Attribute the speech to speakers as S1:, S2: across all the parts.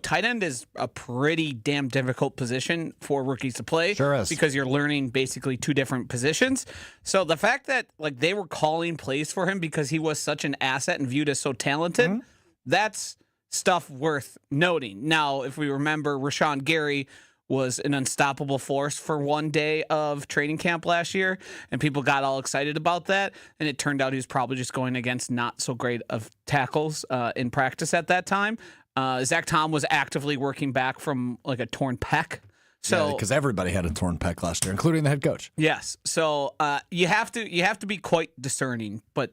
S1: tight end is a pretty damn difficult position for rookies to play.
S2: Sure is.
S1: Because you're learning basically two different positions. So the fact that they were calling plays for him because he was such an asset and viewed as so talented, that's stuff worth noting. Now, if we remember, Rashawn Gary was an unstoppable force for one day of training camp last year, and people got all excited about that, and it turned out he was probably just going against not so great of tackles in practice at that time. Zach Tom was actively working back from a torn pec. So
S2: because everybody had a torn pec last year, including the head coach.
S1: Yes. So you have to be quite discerning, but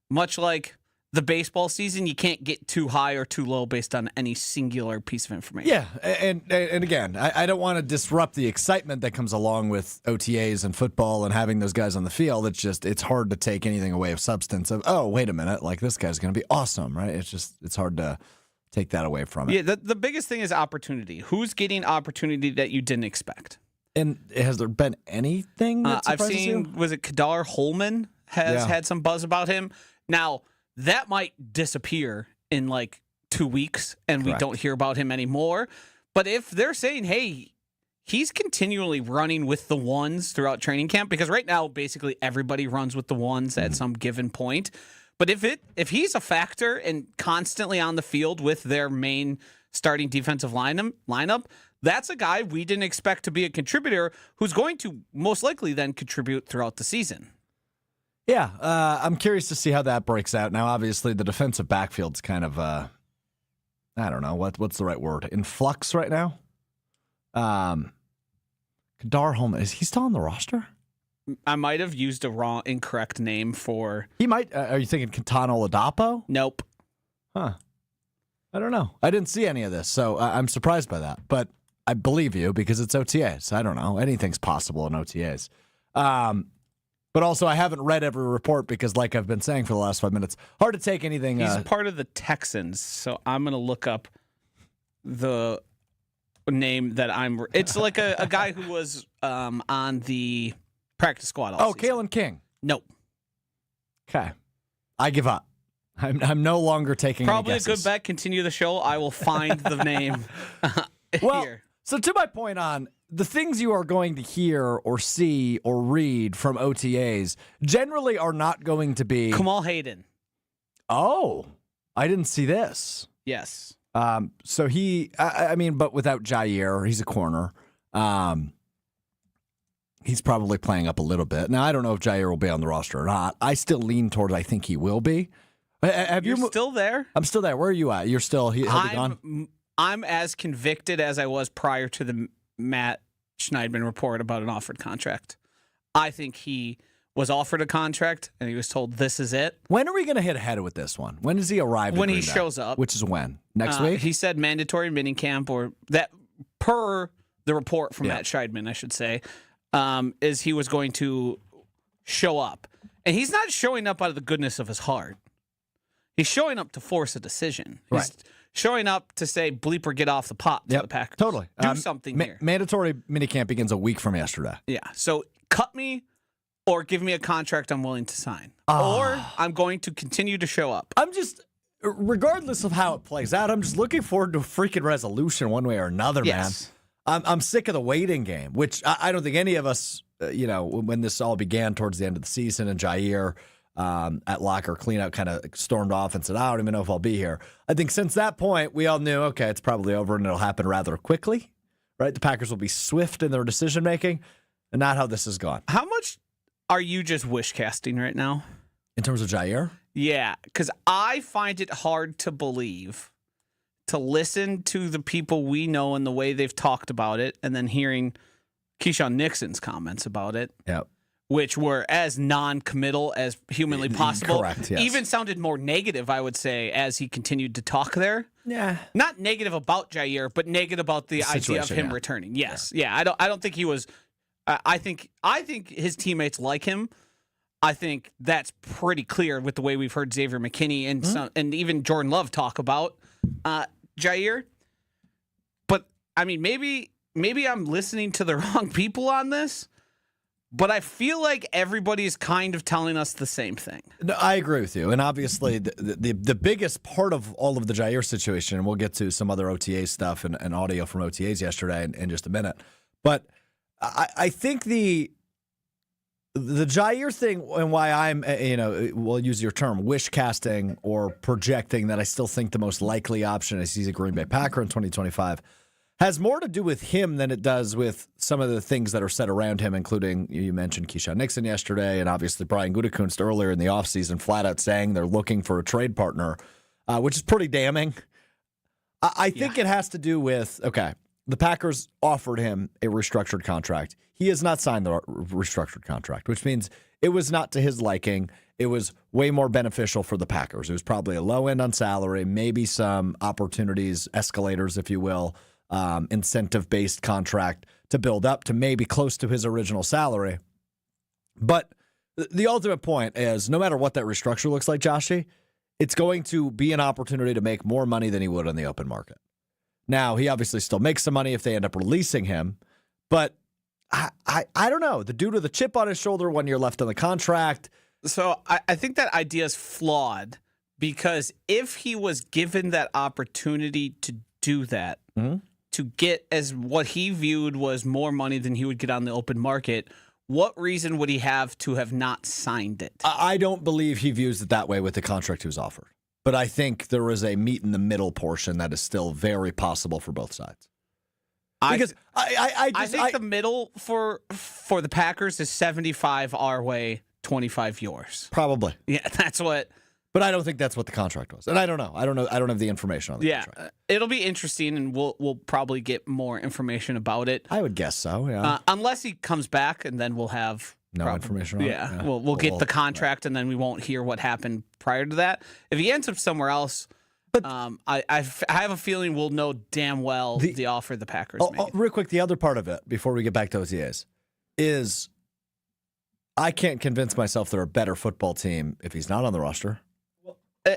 S1: much like the baseball season, you can't get too high or too low based on any singular piece of information.
S2: Yeah, and again, I don't want to disrupt the excitement that comes along with OTAs and football and having those guys on the field. It's hard to take anything away of substance of, oh, wait a minute, this guy's going to be awesome, right? It's hard to take that away from it.
S1: Yeah, the biggest thing is opportunity. Who's getting opportunity that you didn't expect?
S2: And has there been anything that surprises
S1: I've seen,
S2: you?
S1: was it Kadar Holman has had some buzz about him? Now, that might disappear in 2 weeks and we don't hear about him anymore. But if they're saying, hey, he's continually running with the ones throughout training camp, because right now basically everybody runs with the ones at some given point. But if he's a factor and constantly on the field with their main starting defensive lineup, that's a guy we didn't expect to be a contributor who's going to most likely then contribute throughout the season.
S2: Yeah, I'm curious to see how that breaks out. Now, obviously, the defensive backfield's kind of, I don't know, what's the right word? In flux right now? Kadar Holman, is he still on the roster?
S1: I might have used a incorrect name for...
S2: He might. Are you thinking Catano Ladapo?
S1: Nope.
S2: Huh. I don't know. I didn't see any of this, so I'm surprised by that. But I believe you because it's OTAs. I don't know. Anything's possible in OTAs. But also, I haven't read every report because, like I've been saying for the last 5 minutes, hard to take anything.
S1: He's part of the Texans, so I'm going to look up the name that I'm... It's like a guy who was on the practice squad all season.
S2: Kalen King.
S1: Nope.
S2: Okay. I give up. I'm no longer taking
S1: Probably
S2: any
S1: a
S2: guesses.
S1: good bet. Continue the show. I will find the name here.
S2: So to my point on the things you are going to hear or see or read from OTAs generally are not going to be...
S1: Kamal Hayden.
S2: Oh, I didn't see this.
S1: Yes.
S2: So but without Jair, he's a corner. He's probably playing up a little bit. Now, I don't know if Jair will be on the roster or not. I still lean towards I think he will be.
S1: You're still there?
S2: I'm still there. Where are you at? You're still he'll be gone?
S1: I'm as convicted as I was prior to the Matt Schneidman report about an offered contract. I think he was offered a contract and he was told this is it.
S2: When are we going to hit ahead with this one? When does he arrive?
S1: When he shows up.
S2: Which is when? Next week?
S1: He said mandatory minicamp, or that per the report from Matt Scheidman, I should say, is he was going to show up. And he's not showing up out of the goodness of his heart. He's showing up to force a decision. He's showing up to say, bleeper, get off the pot to the Packers.
S2: Totally.
S1: Do something here.
S2: Mandatory minicamp begins a week from yesterday.
S1: Yeah. So cut me or give me a contract I'm willing to sign. Or I'm going to continue to show up.
S2: I'm just, regardless of how it plays out, I'm just looking forward to a freaking resolution one way or another, man. I'm sick of the waiting game, which I don't think any of us, when this all began towards the end of the season and Jair at locker cleanout kind of stormed off and said, I don't even know if I'll be here. I think since that point, we all knew, okay, it's probably over and it'll happen rather quickly, right? The Packers will be swift in their decision-making, and not how this has gone.
S1: How much are you just wish casting right now?
S2: In terms of Jair?
S1: Yeah, because I find it hard to believe, to listen to the people we know and the way they've talked about it, and then hearing Keisean Nixon's comments about it.
S2: Yep.
S1: Which were as non-committal as humanly possible.
S2: Correct, yes.
S1: Even sounded more negative, I would say, as he continued to talk there.
S2: Yeah.
S1: Not negative about Jair, but negative about the idea of him returning. Yes. Yeah. I don't think he was. I think his teammates like him. I think that's pretty clear with the way we've heard Xavier McKinney and even Jordan Love talk about Jair. But I mean, maybe I'm listening to the wrong people on this. but I feel like everybody's kind of telling us the same thing.
S2: No, I agree with you. And obviously, the biggest part of all of the Jair situation, and we'll get to some other OTA stuff and audio from OTAs yesterday in just a minute. But I think the Jair thing, and why I'm, we'll use your term, wish casting or projecting that I still think the most likely option is he's a Green Bay Packer in 2025, has more to do with him than it does with some of the things that are said around him, including, you mentioned Keisean Nixon yesterday, and obviously Brian Gutekunst earlier in the offseason flat out saying they're looking for a trade partner, which is pretty damning. I think it has to do with, the Packers offered him a restructured contract. He has not signed the restructured contract, which means it was not to his liking. It was way more beneficial for the Packers. It was probably a low end on salary, maybe some opportunities, escalators, if you will, incentive-based contract to build up to maybe close to his original salary. But the ultimate point is no matter what that restructure looks like, Joshy, it's going to be an opportunity to make more money than he would on the open market. Now, he obviously still makes some money if they end up releasing him, but I don't know. The dude with a chip on his shoulder 1 year left on the contract.
S1: So I think that idea is flawed because if he was given that opportunity to do that, to get as what he viewed was more money than he would get on the open market, what reason would he have to have not signed it?
S2: I don't believe he views it that way with the contract he was offered. But I think there is a meet in the middle portion that is still very possible for both sides. Because I
S1: think the middle for the Packers is 75 our way, 25 yours.
S2: Probably.
S1: Yeah, that's what.
S2: But I don't think that's what the contract was. And I don't know. I don't have the information on the contract.
S1: It'll be interesting, and we'll probably get more information about it.
S2: I would guess so, yeah.
S1: Unless he comes back, and then we'll have
S2: information on it.
S1: Yeah, we'll get the contract, and then we won't hear what happened prior to that. If he ends up somewhere else, but I have a feeling we'll know damn well the offer the Packers made.
S2: Real quick, the other part of it, before we get back to OTAs, is I can't convince myself they're a better football team if he's not on the roster.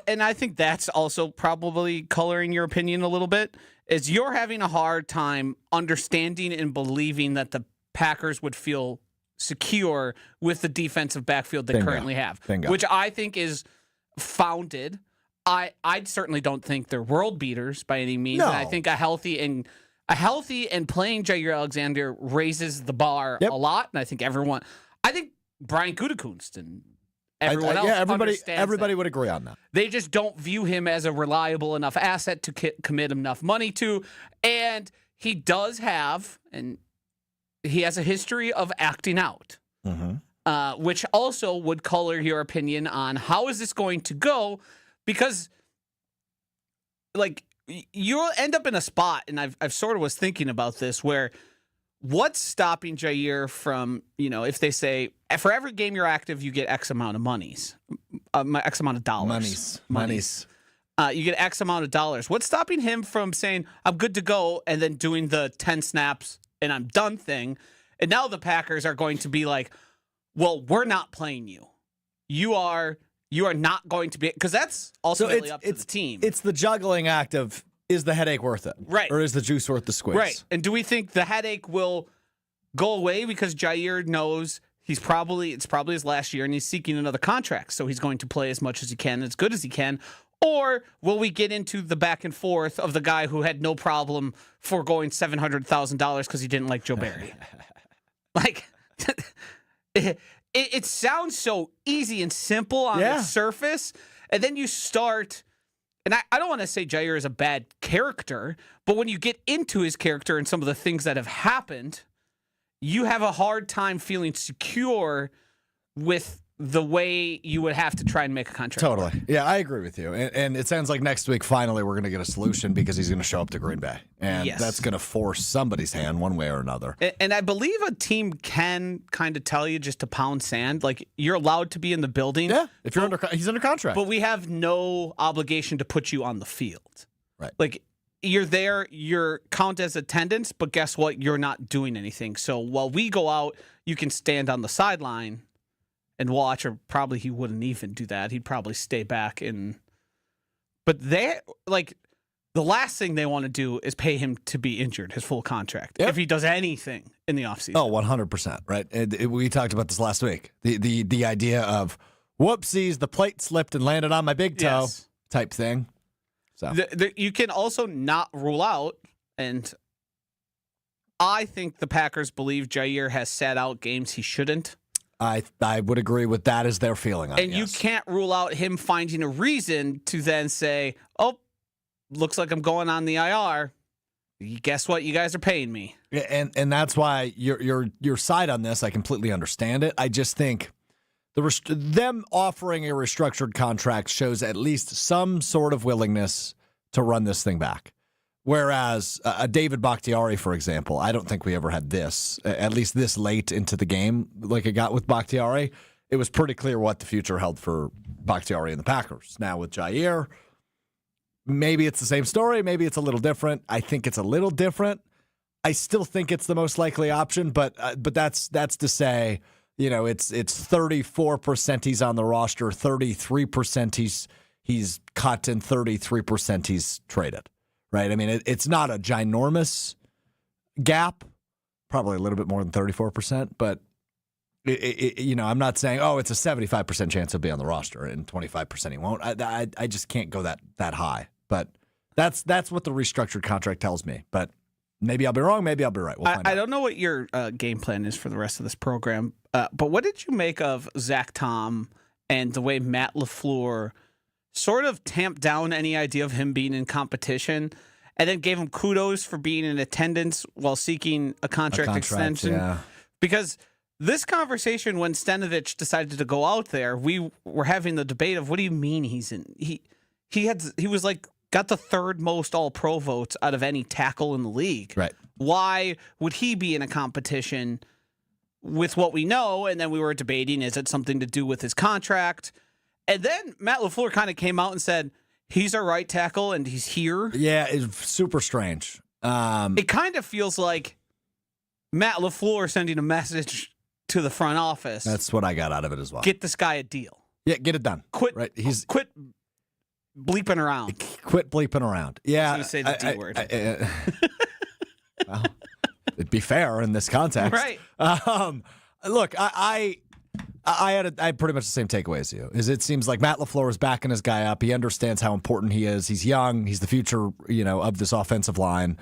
S1: And I think that's also probably coloring your opinion a little bit, is you're having a hard time understanding and believing that the Packers would feel secure with the defensive backfield they currently have, which I think is founded. I certainly don't think they're world beaters by any means. No. And I think a healthy and playing Jair Alexander raises the bar a lot. And I think Brian Gutekunst and everyone else
S2: everybody would agree on that.
S1: They just don't view him as a reliable enough asset to commit enough money to. And he does have, and he has a history of acting out, which also would color your opinion on how is this going to go, because like you'll end up in a spot, and I've sort of was thinking about this, where what's stopping Jair from, if they say for every game you're active, you get X amount of X amount of dollars. Monies. You get X amount of dollars. What's stopping him from saying, I'm good to go, and then doing the 10 snaps and I'm done thing? And now the Packers are going to be like, well, we're not playing you. You are not going to be, because that's ultimately up to the team.
S2: It's the juggling act of, is the headache worth it?
S1: Right.
S2: Or is the juice worth the squeeze?
S1: Right. And do we think the headache will go away because Jair knows it's probably his last year and he's seeking another contract, so he's going to play as much as he can, as good as he can? Or will we get into the back and forth of the guy who had no problem foregoing $700,000 because he didn't like Joe Barry? Like, it sounds so easy and simple on the surface, and then you start. And I don't want to say Jair is a bad character, but when you get into his character and some of the things that have happened, you have a hard time feeling secure with the way you would have to try and make a contract.
S2: Totally. Yeah, I agree with you. And it sounds like next week, finally, we're going to get a solution because he's going to show up to Green Bay. And that's going to force somebody's hand one way or another.
S1: And I believe a team can kind of tell you just to pound sand. Like, you're allowed to be in the building.
S2: Yeah, if you're he's under contract.
S1: But we have no obligation to put you on the field.
S2: Right.
S1: Like, you're there, you're count as attendance, but guess what? You're not doing anything. So while we go out, you can stand on the sideline and watch, or probably he wouldn't even do that. He'd probably stay back but the last thing they want to do is pay him to be injured, his full contract. Yep. If he does anything in the offseason.
S2: Oh, 100%, right? We talked about this last week. The idea of, whoopsies, the plate slipped and landed on my big toe type thing. So
S1: you can also not rule out, and I think the Packers believe Jair has sat out games he shouldn't.
S2: I would agree with that as their feeling on it.
S1: And you can't rule out him finding a reason to then say, oh, looks like I'm going on the IR. Guess what? You guys are paying me.
S2: And that's why your side on this, I completely understand it. I just think them offering a restructured contract shows at least some sort of willingness to run this thing back. Whereas a David Bakhtiari, for example, I don't think we ever had this, at least this late into the game, like it got with Bakhtiari. It was pretty clear what the future held for Bakhtiari and the Packers. Now with Jair, maybe it's the same story. Maybe it's a little different. I think it's a little different. I still think it's the most likely option, but that's to say, it's 34% he's on the roster, 33% he's cut, and 33% he's traded. Right? I mean, it's not a ginormous gap, probably a little bit more than 34%, but I'm not saying, it's a 75% chance he'll be on the roster and 25% he won't. I just can't go that high. But that's what the restructured contract tells me. But maybe I'll be wrong. Maybe I'll be right. We'll find out.
S1: I don't know what your game plan is for the rest of this program, but what did you make of Zach Tom and the way Matt LaFleur sort of tamped down any idea of him being in competition and then gave him kudos for being in attendance while seeking a contract extension? Yeah. Because this conversation, when Stenovich decided to go out there, we were having the debate of, what do you mean he's in? He was like, got the third most all-pro votes out of any tackle in the league.
S2: Right.
S1: Why would he be in a competition with what we know? And then we were debating, is it something to do with his contract? And then Matt LaFleur kind of came out and said, he's our right tackle and he's here.
S2: Yeah, it's super strange.
S1: It kind of feels like Matt LaFleur sending a message to the front office.
S2: That's what I got out of it as well.
S1: Get this guy a deal.
S2: Yeah, get it done.
S1: Quit bleeping around.
S2: Quit bleeping around. Yeah.
S1: I was going to say the D word.
S2: Well, it'd be fair in this context.
S1: Right.
S2: Look, I had pretty much the same takeaway as you. It seems like Matt LaFleur is backing his guy up. He understands how important he is. He's young. He's the future, of this offensive line.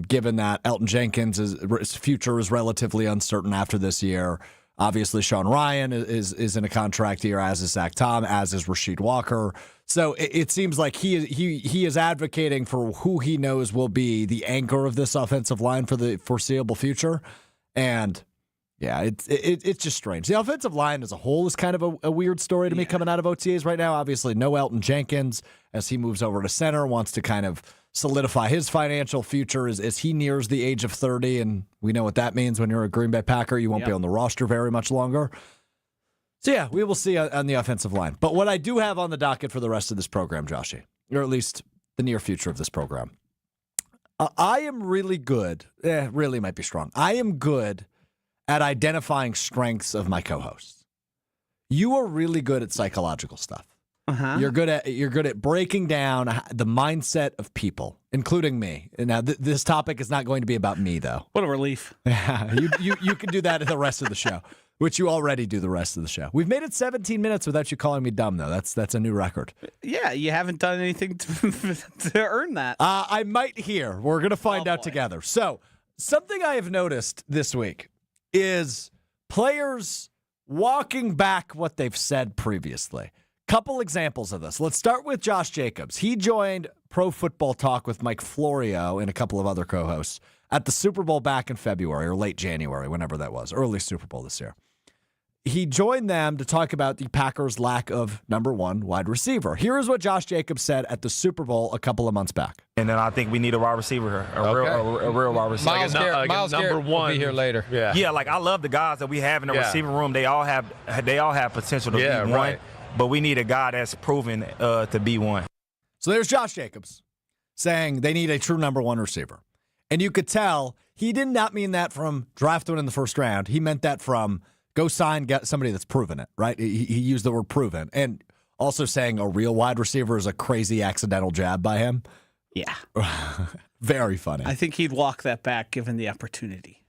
S2: Given that Elton Jenkins' future is relatively uncertain after this year. Obviously, Sean Ryan is in a contract year, as is Zach Tom, as is Rasheed Walker. So it seems like he is advocating for who he knows will be the anchor of this offensive line for the foreseeable future. And yeah, it's just strange. The offensive line as a whole is kind of a weird story to me coming out of OTAs right now. Obviously, no Elton Jenkins as he moves over to center, wants to kind of solidify his financial future as he nears the age of 30, and we know what that means when you're a Green Bay Packer. You won't be on the roster very much longer. So yeah, we will see on the offensive line. But what I do have on the docket for the rest of this program, Joshy, or at least the near future of this program, I am really good. Really might be strong. I am good at identifying strengths of my co-hosts. You are really good at psychological stuff.
S1: Uh-huh.
S2: You're good at breaking down the mindset of people, including me. Now, this topic is not going to be about me, though.
S1: What a relief!
S2: Yeah, you can do that in the rest of the show, which you already do the rest of the show. We've made it 17 minutes without you calling me dumb, though. That's a new record.
S1: Yeah, you haven't done anything to earn that.
S2: I might hear. We're going to find out together. So, something I have noticed this week is players walking back what they've said previously. Couple examples of this. Let's start with Josh Jacobs. He joined Pro Football Talk with Mike Florio and a couple of other co-hosts at the Super Bowl back in February or late January, whenever that was, early Super Bowl this year. He joined them to talk about the Packers' lack of number one wide receiver. Here is what Josh Jacobs said at the Super Bowl a couple of months back.
S3: And then I think we need a wide receiver, a real wide receiver.
S4: Miles Garrett will be here later.
S3: Yeah, like I love the guys that we have in the receiver room. They all have potential to be one. Right. But we need a guy that's proven to be one.
S2: So there's Josh Jacobs saying they need a true number one receiver. And you could tell he did not mean that from draft one in the first round. He meant that from go get somebody that's proven it, right? He used the word proven. And also saying a real wide receiver is a crazy accidental jab by him.
S1: Yeah.
S2: Very funny.
S1: I think he'd walk that back given the opportunity.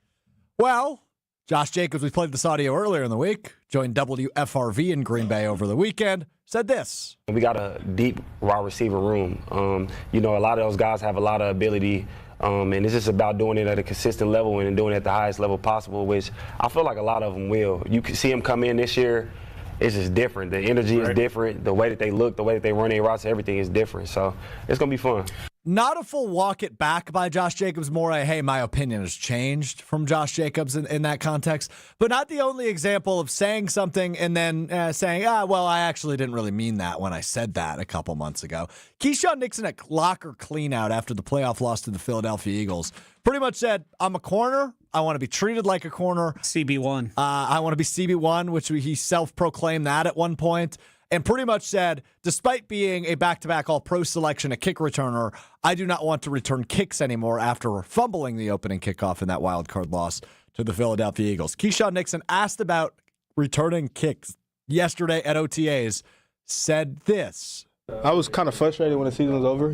S2: Well, Josh Jacobs, we played this audio earlier in the week, joined WFRV in Green Bay over the weekend, said this.
S5: We got a deep wide receiver room. A lot of those guys have a lot of ability, and it's just about doing it at a consistent level and doing it at the highest level possible, which I feel like a lot of them will. You can see them come in this year. It's just different. The energy is different. The way that they look, the way that they run their routes, everything is different. So it's going to be fun.
S2: Not a full walk it back by Josh Jacobs, more a, hey, my opinion has changed from Josh Jacobs in that context, but not the only example of saying something and then saying, well, I actually didn't really mean that when I said that a couple months ago. Keisean Nixon at locker cleanout after the playoff loss to the Philadelphia Eagles pretty much said, I'm a corner. I want to be treated like a corner.
S1: CB1.
S2: I want to be CB1, which he self-proclaimed that at one point. And pretty much said, despite being a back-to-back All-Pro selection, a kick returner, I do not want to return kicks anymore after fumbling the opening kickoff in that wild card loss to the Philadelphia Eagles. Keisean Nixon, asked about returning kicks yesterday at OTAs, said this.
S6: I was kind of frustrated when the season was over.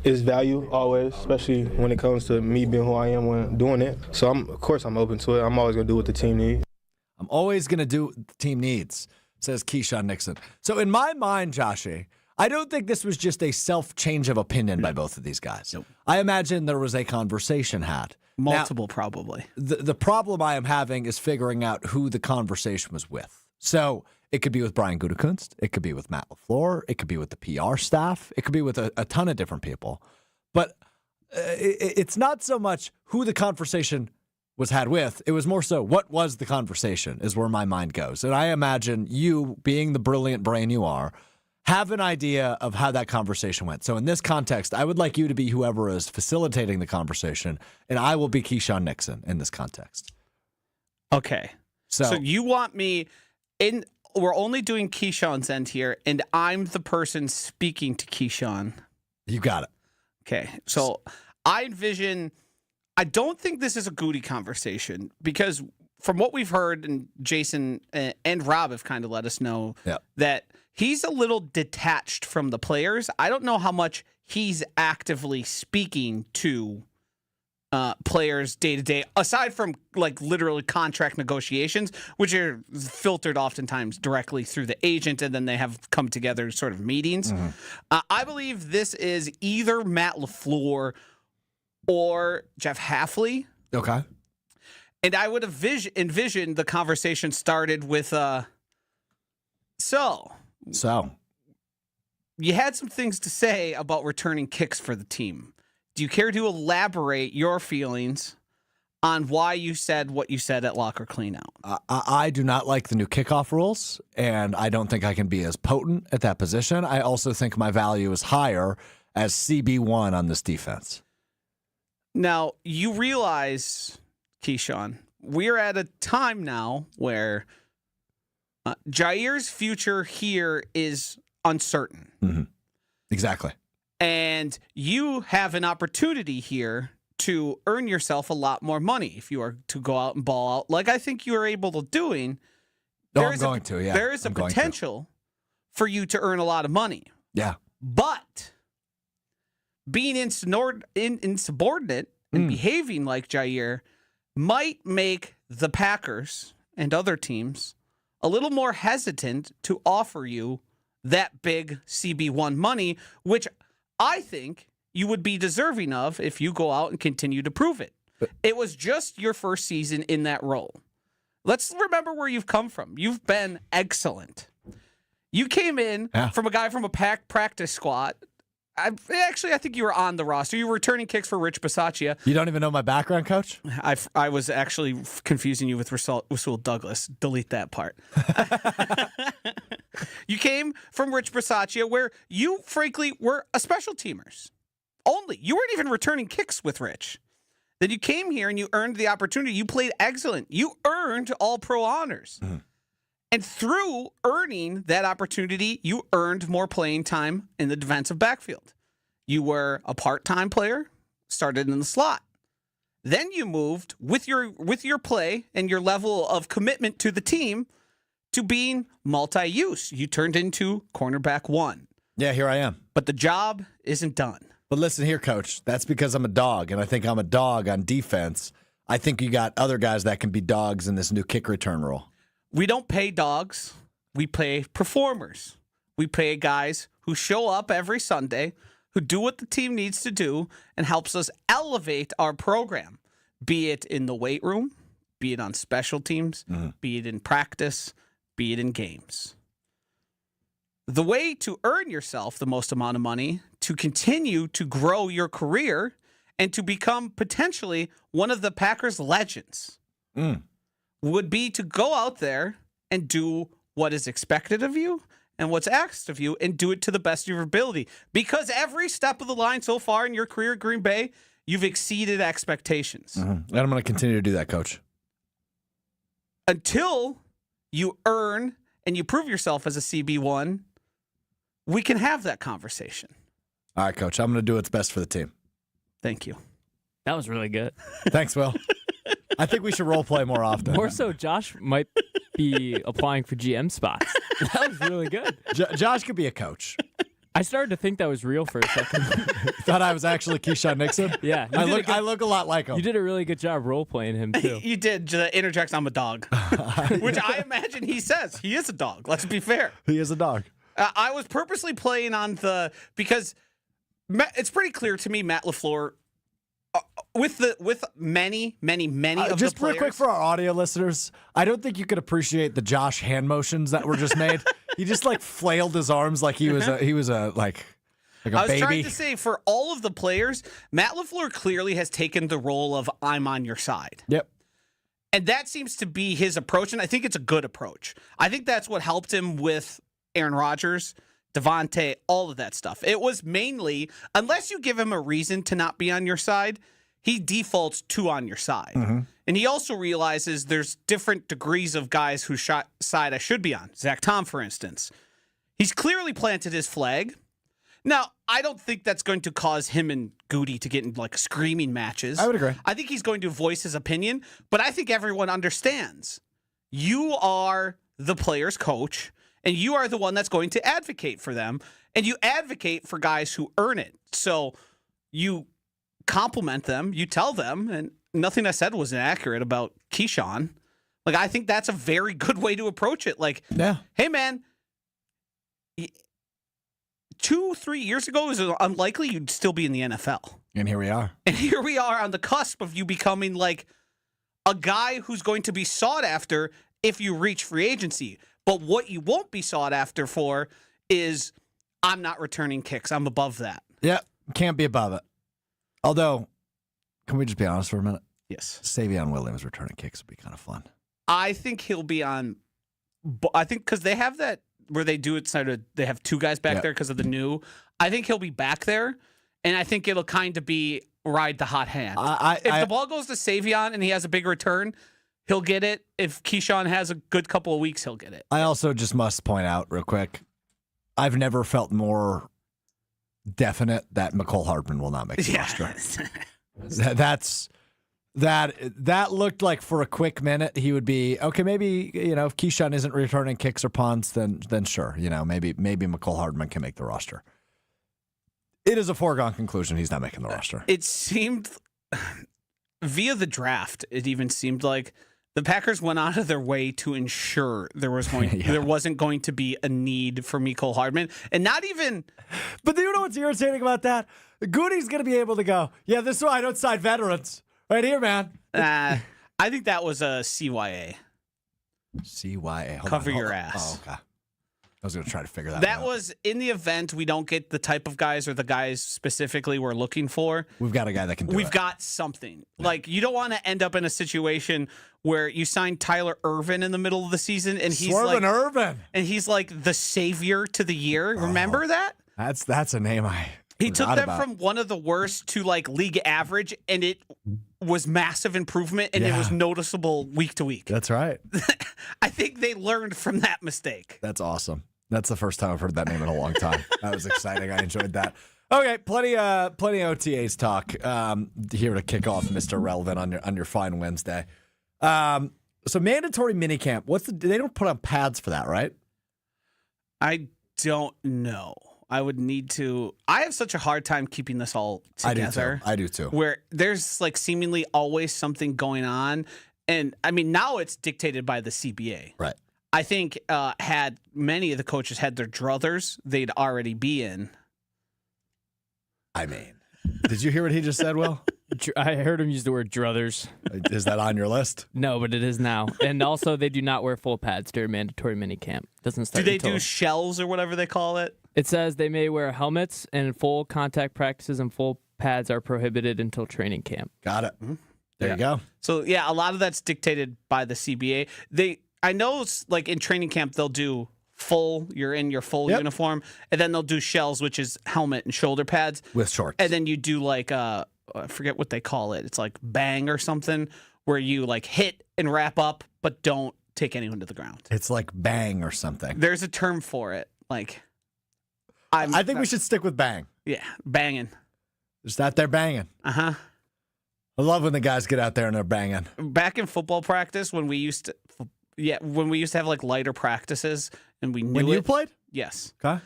S6: It's value always, especially when it comes to me being who I am when doing it. So, of course, I'm open to it. I'm always going to do what the team needs.
S2: I'm always going to do what the team needs, says Keisean Nixon. So in my mind, Joshy, I don't think this was just a self-change of opinion by both of these guys.
S1: Nope.
S2: I imagine there was a conversation had.
S1: Multiple, now, probably.
S2: The problem I am having is figuring out who the conversation was with. So it could be with Brian Gutekunst. It could be with Matt LaFleur. It could be with the PR staff. It could be with a ton of different people. But it's not so much who the conversation was had with. It was more so what was the conversation is where my mind goes. And I imagine you, being the brilliant brain you are, have an idea of how that conversation went. So in this context, I would like you to be whoever is facilitating the conversation, and I will be Keisean Nixon in this context.
S1: Okay. So you want me in, we're only doing Keisean's end here, and I'm the person speaking to Keisean.
S2: You got it.
S1: Okay. So I envision, I don't think this is a Goody conversation because from what we've heard, and Jason and Rob have kind of let us know that he's a little detached from the players. I don't know how much he's actively speaking to players day to day, aside from like literally contract negotiations, which are filtered oftentimes directly through the agent, and then they have come together sort of meetings. Mm-hmm. I believe this is either Matt LaFleur or Jeff Hafley.
S2: Okay.
S1: And I would envision the conversation started with, so you had some things to say about returning kicks for the team. Do you care to elaborate your feelings on why you said what you said at locker cleanout?
S2: I do not like the new kickoff rules, and I don't think I can be as potent at that position. I also think my value is higher as CB1 on this defense.
S1: Now, you realize, Keisean, we're at a time now where Jair's future here is uncertain.
S2: Mm-hmm. Exactly.
S1: And you have an opportunity here to earn yourself a lot more money if you are to go out and ball out, like I think you are able to doing. There is a potential for you to earn a lot of money.
S2: Yeah.
S1: But being insubordinate and behaving like Jair might make the Packers and other teams a little more hesitant to offer you that big CB1 money, which I think you would be deserving of if you go out and continue to prove it. It was just your first season in that role. Let's remember where you've come from. You've been excellent. You came in from a guy from a practice squad. I think you were on the roster. You were returning kicks for Rich Bisaccia.
S2: You don't even know my background, Coach?
S1: I was actually confusing you with Rasul Douglas. Delete that part. You came from Rich Bisaccia, where you, frankly, were a special teamers. Only. You weren't even returning kicks with Rich. Then you came here and you earned the opportunity. You played excellent. You earned All-Pro honors. Mm-hmm. And through earning that opportunity, you earned more playing time in the defensive backfield. You were a part-time player, started in the slot. Then you moved with your play and your level of commitment to the team to being multi-use. You turned into cornerback 1.
S2: Yeah, here I am.
S1: But the job isn't done.
S2: But listen here, Coach. That's because I'm a dog, and I think I'm a dog on defense. I think you got other guys that can be dogs in this new kick return rule.
S1: We don't pay dogs. We pay performers. We pay guys who show up every Sunday, who do what the team needs to do, and helps us elevate our program, be it in the weight room, be it on special teams, be it in practice, be it in games. The way to earn yourself the most amount of money, to continue to grow your career, and to become potentially one of the Packers' legends would be to go out there and do what is expected of you and what's asked of you and do it to the best of your ability. Because every step of the line so far in your career at Green Bay, you've exceeded expectations.
S2: And I'm going to continue to do that, Coach.
S1: Until you earn and you prove yourself as a CB1, we can have that conversation.
S2: All right, Coach. I'm going to do what's best for the team.
S1: Thank you.
S7: That was really good.
S2: Thanks, Will. I think we should role play more often.
S7: More so, Josh might be applying for GM spots. That was really good.
S2: Josh could be a coach.
S7: I started to think that was real for a second.
S2: Thought I was actually Keisean Nixon?
S7: Yeah.
S2: I look a lot like him.
S7: You did a really good job role playing him, too.
S1: You did. Interjects, I'm a dog. Which I imagine he says. He is a dog. Let's be fair.
S2: He is a dog.
S1: I was purposely playing on because it's pretty clear to me Matt LaFleur, with many of the
S2: just
S1: players.
S2: real quick for our audio listeners, I don't think you could appreciate the Josh hand motions that were just made. He just like flailed his arms like he was a like a baby.
S1: I was trying to say, for all of the players, Matt LaFleur clearly has taken the role of I'm on your side.
S2: Yep.
S1: And that seems to be his approach, and I think it's a good approach. I think that's what helped him with Aaron Rodgers, Devontae, all of that stuff. It was mainly, unless you give him a reason to not be on your side, he defaults to on your side. And he also realizes there's different degrees of guys whose side I should be on. Zach Tom, for instance. He's clearly planted his flag. Now, I don't think that's going to cause him and Goody to get in like screaming matches.
S2: I would agree.
S1: I think he's going to voice his opinion, but I think everyone understands. You are the player's coach, and you are the one that's going to advocate for them, and you advocate for guys who earn it. So you compliment them, you tell them, and nothing I said was inaccurate about Keisean. Like, I think that's a very good way to approach it. Like, hey, man, 2-3 years ago, it was unlikely you'd still be in the NFL.
S2: And here we are.
S1: And here we are on the cusp of you becoming like a guy who's going to be sought after if you reach free agency. But what you won't be sought after for is, I'm not returning kicks. I'm above that.
S2: Yeah, can't be above it. Although, can we just be honest for a minute?
S1: Yes.
S2: Savion Williams returning kicks would be kind of fun.
S1: I think he'll be on. I think because they have that where they do it, so they have two guys back there because of the new. I think he'll be back there, and I think it'll kind of be ride the hot hand. If the ball goes to Savion and he has a big return, he'll get it. If Keisean has a good couple of weeks, he'll get it. I
S2: also just must point out real quick, I've never felt more definite that McCole Hardman will not make the roster. That looked like for a quick minute he would be okay. Maybe if Keisean isn't returning kicks or punts, then sure, maybe McCole Hardman can make the roster. It is a foregone conclusion he's not making the roster.
S1: It seemed via the draft. It even seemed like the Packers went out of their way to ensure there wasn't going to be a need for McCole Hardman, and not even.
S2: But do you know what's irritating about that? Goody's going to be able to go, yeah, this is why I don't sign veterans. Right here, man.
S1: I think that was a CYA.
S2: CYA.
S1: Cover your ass.
S2: Oh, okay. I was going to try to figure that out.
S1: That was in the event we don't get the type of guys or the guys specifically we're looking for.
S2: We've got a guy that can do it.
S1: We've got something. Like, you don't want to end up in a situation where you sign Tyler Ervin in the middle of the season and he's
S2: Ervin.
S1: And he's like the savior to the year. Remember that?
S2: That's a name
S1: He took them from one of the worst to like league average, and it was massive improvement, and it was noticeable week to week.
S2: That's right.
S1: I think they learned from that mistake.
S2: That's awesome. That's the first time I've heard that name in a long time. That was exciting. I enjoyed that. Okay, plenty of OTAs talk here to kick off Mr. Relevant on your fine Wednesday. So mandatory minicamp. They don't put on pads for that, right?
S1: I don't know. I would need to. I have such a hard time keeping this all together.
S2: I do too.
S1: Where there's like seemingly always something going on. And I mean, now it's dictated by the CBA.
S2: Right.
S1: I think had many of the coaches had their druthers, they'd already be in.
S2: I mean, did you hear what he just said, Will?
S7: I heard him use the word druthers.
S2: Is that on your list?
S7: No, but it is now. And also, they do not wear full pads during mandatory minicamp. Doesn't start.
S1: Do they do shells or whatever they call it?
S7: It says they may wear helmets, and full contact practices and full pads are prohibited until training camp.
S2: Got it. There you go.
S1: So yeah, a lot of that's dictated by the CBA. I know, like in training camp, they'll do full. You're in your full uniform, and then they'll do shells, which is helmet and shoulder pads
S2: with shorts.
S1: And then you do like I forget what they call it. It's like bang or something, where you like hit and wrap up, but don't take anyone to the ground.
S2: It's like bang or something.
S1: There's a term for it. Like,
S2: I think we should stick with bang.
S1: Yeah, banging.
S2: Just out there banging.
S1: Uh-huh.
S2: I love when the guys get out there and they're banging.
S1: Back in football practice, when we used to have like lighter practices, and we knew
S2: when you played.
S1: Yes.
S2: Okay.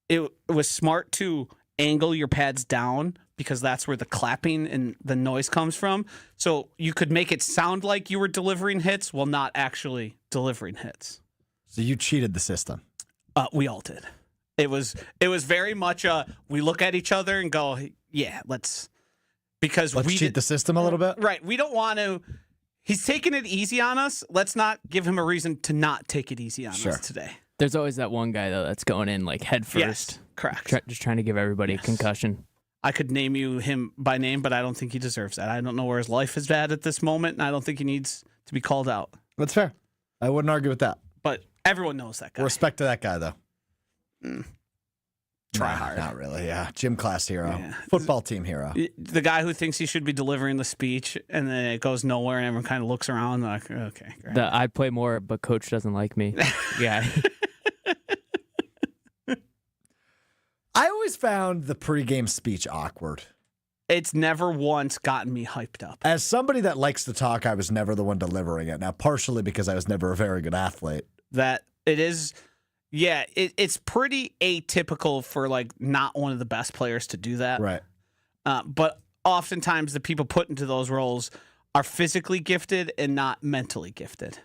S1: It was smart to angle your pads down because that's where the clapping and the noise comes from. So you could make it sound like you were delivering hits while not actually delivering hits.
S2: So you cheated the system.
S1: We all did. It was very much we look at each other and go, yeah, let's
S2: cheat the system a little bit.
S1: Right. We don't want to. He's taking it easy on us. Let's not give him a reason to not take it easy on us today.
S7: There's always that one guy, though, that's going in like head first.
S1: Yes, correct.
S7: Just trying to give everybody a concussion.
S1: I could name him by name, but I don't think he deserves that. I don't know where his life is at this moment, and I don't think he needs to be called out.
S2: That's fair. I wouldn't argue with that.
S1: But everyone knows that guy.
S2: Respect to that guy, though.
S1: Try hard.
S2: Not really, yeah. Gym class hero. Yeah. Football team hero.
S1: The guy who thinks he should be delivering the speech, and then it goes nowhere, and everyone kind of looks around like, okay. Great.
S7: I play more, but coach doesn't like me. Yeah.
S2: I always found the pregame speech awkward.
S1: It's never once gotten me hyped up.
S2: As somebody that likes to talk, I was never the one delivering it. Now, partially because I was never a very good athlete.
S1: That it is... Yeah, it's pretty atypical for like not one of the best players to do that.
S2: Right.
S1: But oftentimes the people put into those roles are physically gifted and not mentally gifted.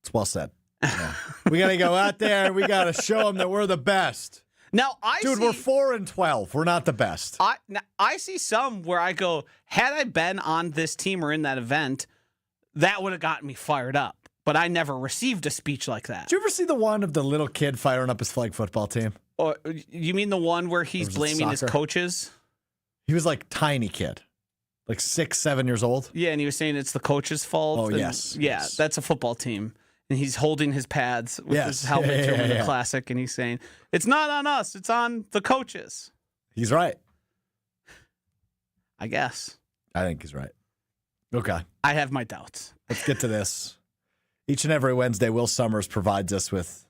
S2: It's well said. Yeah. We got to go out there. We got to show them that we're the best.
S1: Now,
S2: we're 4-12. We're not the best.
S1: I see some where I go, had I been on this team or in that event, that would have gotten me fired up. But I never received a speech like that.
S2: Did you ever see the one of the little kid firing up his flag football team?
S1: Or you mean the one where he's blaming his coaches?
S2: He was like tiny kid, like 6, 7 years old.
S1: Yeah, and he was saying it's the coach's fault.
S2: Oh, yes.
S1: Yeah,
S2: yes.
S1: That's a football team. And he's holding his pads with his helmet during the classic, and he's saying, it's not on us, it's on the coaches.
S2: He's right.
S1: I guess.
S2: I think he's right. Okay.
S1: I have my doubts.
S2: Let's get to this. Each and every Wednesday, Will Sommers provides us with,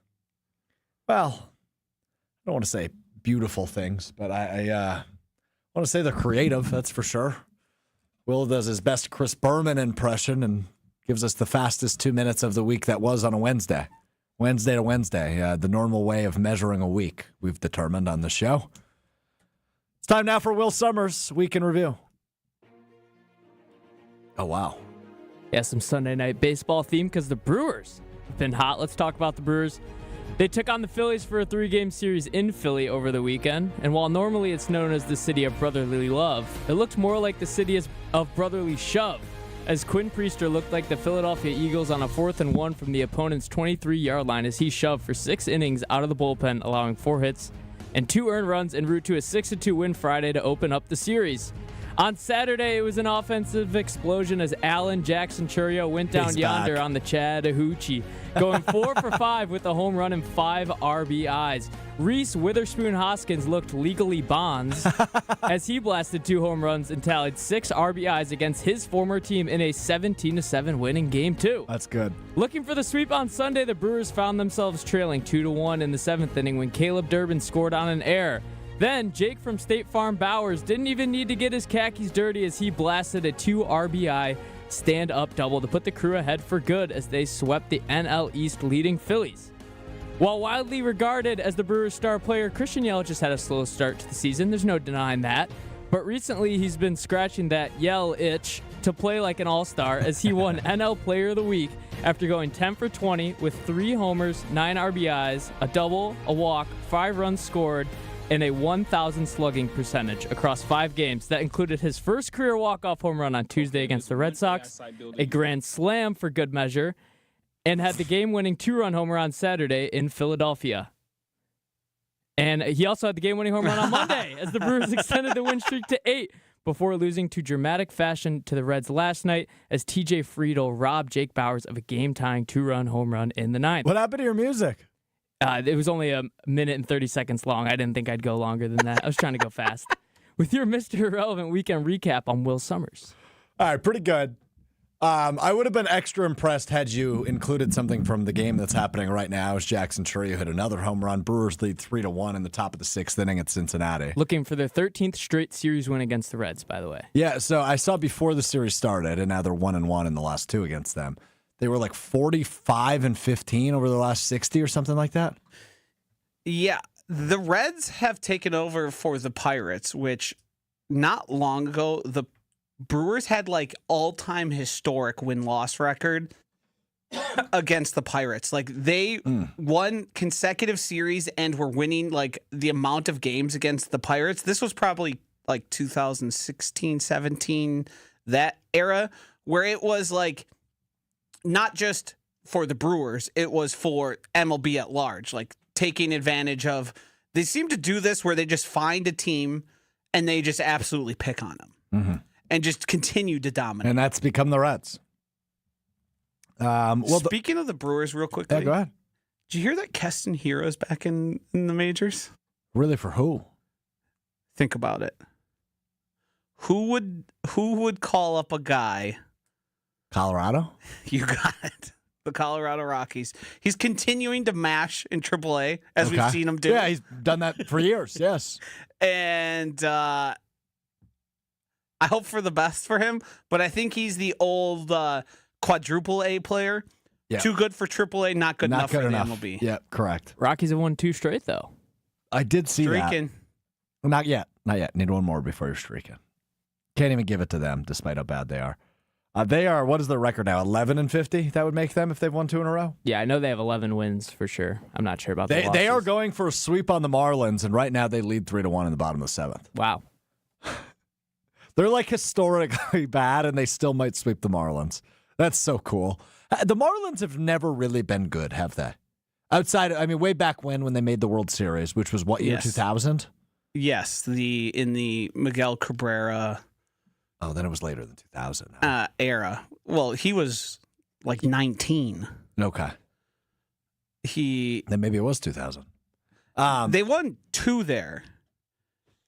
S2: well, I don't want to say beautiful things, but I want to say they're creative, that's for sure. Will does his best Chris Berman impression and gives us the fastest 2 minutes of the week that was on a Wednesday. Wednesday to Wednesday, the normal way of measuring a week, we've determined on the show. It's time now for Will Sommers' Week in Review. Oh, wow.
S7: Yeah, some Sunday night baseball theme because the Brewers have been hot. Let's talk about the Brewers. They took on the Phillies for a 3-game series in Philly over the weekend. And while normally it's known as the city of brotherly love, it looked more like the city of brotherly shove, as Quinn Priester looked like the Philadelphia Eagles on a 4th and 1 from the opponent's 23-yard line as he shoved for 6 innings out of the bullpen, allowing 4 hits and 2 earned runs en route to a 6-2 win Friday to open up the series. On Saturday, it was an offensive explosion as Alan Jackson Churio went down yonder on the Chattahoochee, going 4 for 5 with a home run and 5 RBIs. Reese Witherspoon Hoskins looked legally bonds as he blasted 2 home runs and tallied 6 RBIs against his former team in a 17-7 win in Game 2.
S2: That's good.
S7: Looking for the sweep on Sunday, the Brewers found themselves trailing 2-1 in the 7th inning when Caleb Durbin scored on an error. Then, Jake from State Farm Bowers didn't even need to get his khakis dirty as he blasted a 2 RBI stand-up double to put the Crew ahead for good as they swept the NL East leading Phillies. While widely regarded as the Brewers' star player, Christian Yelich just had a slow start to the season. There's no denying that. But recently, he's been scratching that Yell itch to play like an all-star as he won NL Player of the Week after going 10 for 20 with 3 homers, 9 RBIs, a double, a walk, 5 runs scored, and a 1,000 slugging percentage across 5 games. That included his first career walk-off home run on Tuesday against the Red Sox, a grand slam for good measure, and had the game-winning 2-run homer on Saturday in Philadelphia. And he also had the game-winning home run on Monday as the Brewers extended the win streak to 8 before losing to dramatic fashion to the Reds last night as TJ Friedl robbed Jake Bauers of a game-tying 2-run home run in the 9th.
S2: What happened to your music?
S7: It was only a minute and 30 seconds long. I didn't think I'd go longer than that. I was trying to go fast. With your Mr. Irrelevant weekend recap, I'm Will Sommers.
S2: All right, pretty good. I would have been extra impressed had you included something from the game that's happening right now as Jackson Chourio hit another home run. Brewers lead 3-1 in the top of the 6th inning at Cincinnati.
S7: Looking for their 13th straight series win against the Reds, by the way.
S2: Yeah, so I saw before the series started, and now they're 1-1 in the last 2 against them. They were like 45-15 over the last 60 or something like that.
S1: Yeah, the Reds have taken over for the Pirates, which not long ago, the Brewers had like all-time historic win-loss record against the Pirates. Like they won consecutive series and were winning like the amount of games against the Pirates. This was probably like 2016, 17, that era where it was like not just for the Brewers, it was for MLB at large, like taking advantage of, they seem to do this where they just find a team and they just absolutely pick on them. Mm-hmm. And just continue to dominate.
S2: And that's become the Reds.
S1: Speaking of the Brewers real quickly.
S2: Yeah, go ahead.
S1: Did you hear that Keston Hiura's back in the majors?
S2: Really, for who?
S1: Think about it. Who would call up a guy?
S2: Colorado?
S1: You got it. The Colorado Rockies. He's continuing to mash in AAA, as we've seen him do.
S2: Yeah, he's done that for years, yes.
S1: And I hope for the best for him, but I think he's the old quadruple A player. Yeah. Too good for AAA, not good enough for the MLB.
S2: Yeah, correct.
S7: Rockies have won 2 straight, though.
S2: I did see
S1: streaking.
S2: That. Not yet. Need one more before you're streaking. Can't even give it to them, despite how bad they are. They are, what is their record now, 11-50? That would make them if they've won 2 in a row?
S7: Yeah, I know they have 11 wins for sure. I'm not sure about the losses.
S2: They are going for a sweep on the Marlins, and right now they lead 3-1 in the bottom of the 7th.
S7: Wow.
S2: They're like historically bad, and they still might sweep the Marlins. That's so cool. The Marlins have never really been good, have they? Outside, way back when they made the World Series, which was what year, 2000?
S1: Yes, in the Miguel Cabrera.
S2: Oh, then it was later than 2000.
S1: Era. Well, he was like 19.
S2: Okay. Then maybe it was 2000.
S1: They won 2 there,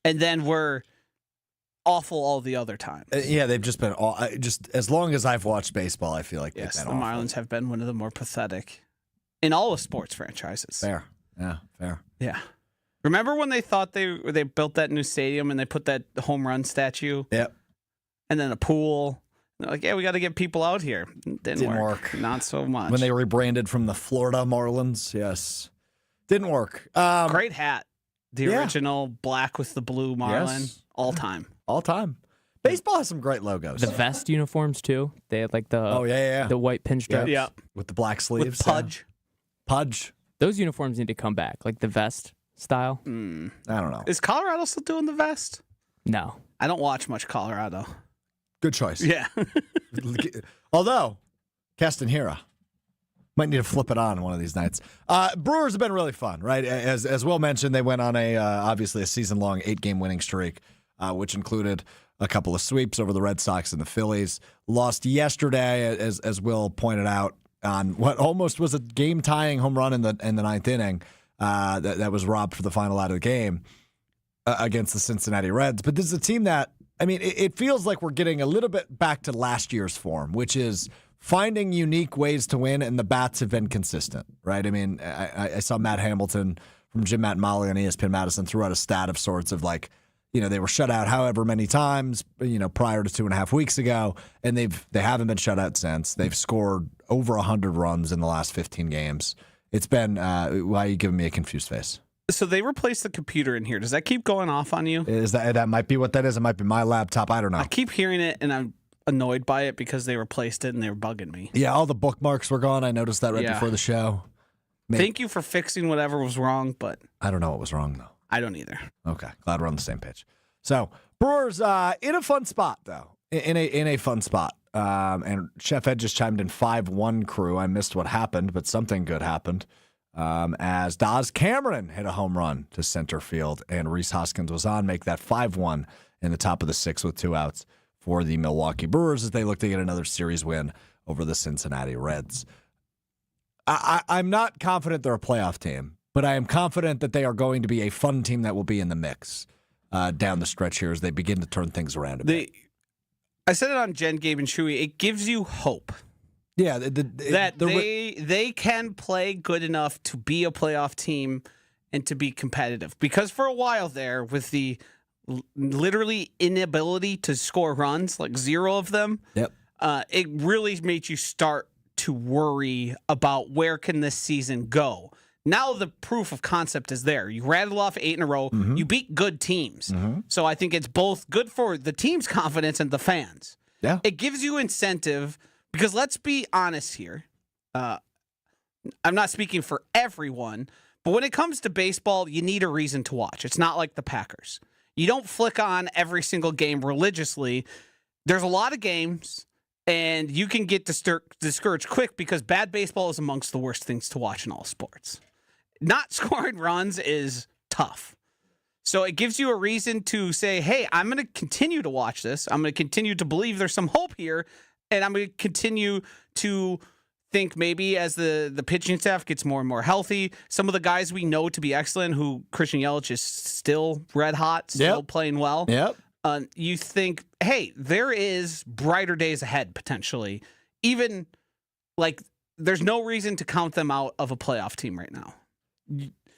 S1: and then were awful all the other times.
S2: Yeah, they've just been just as long as I've watched baseball, I feel like they've been
S1: the
S2: awful.
S1: Marlins have been one of the more pathetic in all of sports franchises.
S2: Fair. Yeah, fair.
S1: Yeah. Remember when they thought they built that new stadium and they put that home run statue?
S2: Yep.
S1: And then a pool. They're like, yeah, we got to get people out here. Didn't work. Not so much.
S2: When they rebranded from the Florida Marlins, yes. Didn't work.
S1: Great hat. The original black with the blue Marlin. Yes. All time.
S2: All time. Baseball has some great logos.
S7: The vest uniforms, too. They had like the the white pinstripes.
S1: Yeah.
S2: With the black sleeves.
S1: With Pudge.
S2: Pudge.
S7: Those uniforms need to come back, like the vest style.
S2: I don't know.
S1: Is Colorado still doing the vest?
S7: No.
S1: I don't watch much Colorado.
S2: Good choice.
S1: Yeah.
S2: Although, Keston Hiura might need to flip it on one of these nights. Brewers have been really fun, right? As Will mentioned, they went on obviously a season-long 8-game winning streak, which included a couple of sweeps over the Red Sox and the Phillies. Lost yesterday, as Will pointed out, on what almost was a game-tying home run in the 9th inning that was robbed for the final out of the game against the Cincinnati Reds. But this is a team that, it feels like we're getting a little bit back to last year's form, which is finding unique ways to win, and the bats have been consistent, right? I saw Matt Hamilton from Jim Matt Molly on ESPN Madison threw out a stat of sorts of like, they were shut out however many times, prior to 2.5 weeks ago, and they haven't been shut out since. They've scored over 100 runs in the last 15 games. It's been, why are you giving me a confused face?
S1: So they replaced the computer in here. Does that keep going off on you?
S2: Is that might be what that is? It might be my laptop. I don't know.
S1: I keep hearing it, and I'm annoyed by it because they replaced it and they were bugging me.
S2: Yeah, all the bookmarks were gone. I noticed that right before the show.
S1: Thank you for fixing whatever was wrong, but
S2: I don't know what was wrong, though.
S1: I don't either.
S2: Okay, glad we're on the same page. So, Brewers in a fun spot, though. In a fun spot. And Chef Ed just chimed in 5-1 crew. I missed what happened, but something good happened. As Daz Cameron hit a home run to center field, and Rhys Hoskins was on, make that 5-1 in the top of the sixth with 2 outs for the Milwaukee Brewers as they look to get another series win over the Cincinnati Reds. I'm not confident they're a playoff team, but I am confident that they are going to be a fun team that will be in the mix down the stretch here as they begin to turn things around a bit.
S1: I said it on Jen, Gabe, and Chewy. It gives you hope.
S2: Yeah,
S1: they can play good enough to be a playoff team and to be competitive. Because for a while there, with the literally inability to score runs, like 0 of them, it really made you start to worry about where can this season go. Now the proof of concept is there. You rattle off 8 in a row. Mm-hmm. You beat good teams. Mm-hmm. So I think it's both good for the team's confidence and the fans. Yeah, it gives you incentive because let's be honest here. I'm not speaking for everyone, but when it comes to baseball, you need a reason to watch. It's not like the Packers. You don't flick on every single game religiously. There's a lot of games, and you can get discouraged quick because bad baseball is amongst the worst things to watch in all sports. Not scoring runs is tough. So it gives you a reason to say, hey, I'm going to continue to watch this. I'm going to continue to believe there's some hope here, and I'm going to continue to think maybe as the pitching staff gets more and more healthy, some of the guys we know to be excellent, who Christian Yelich is still red hot, still playing well. Yep. You think, hey, there is brighter days ahead, potentially. Even, like, there's no reason to count them out of a playoff team right now.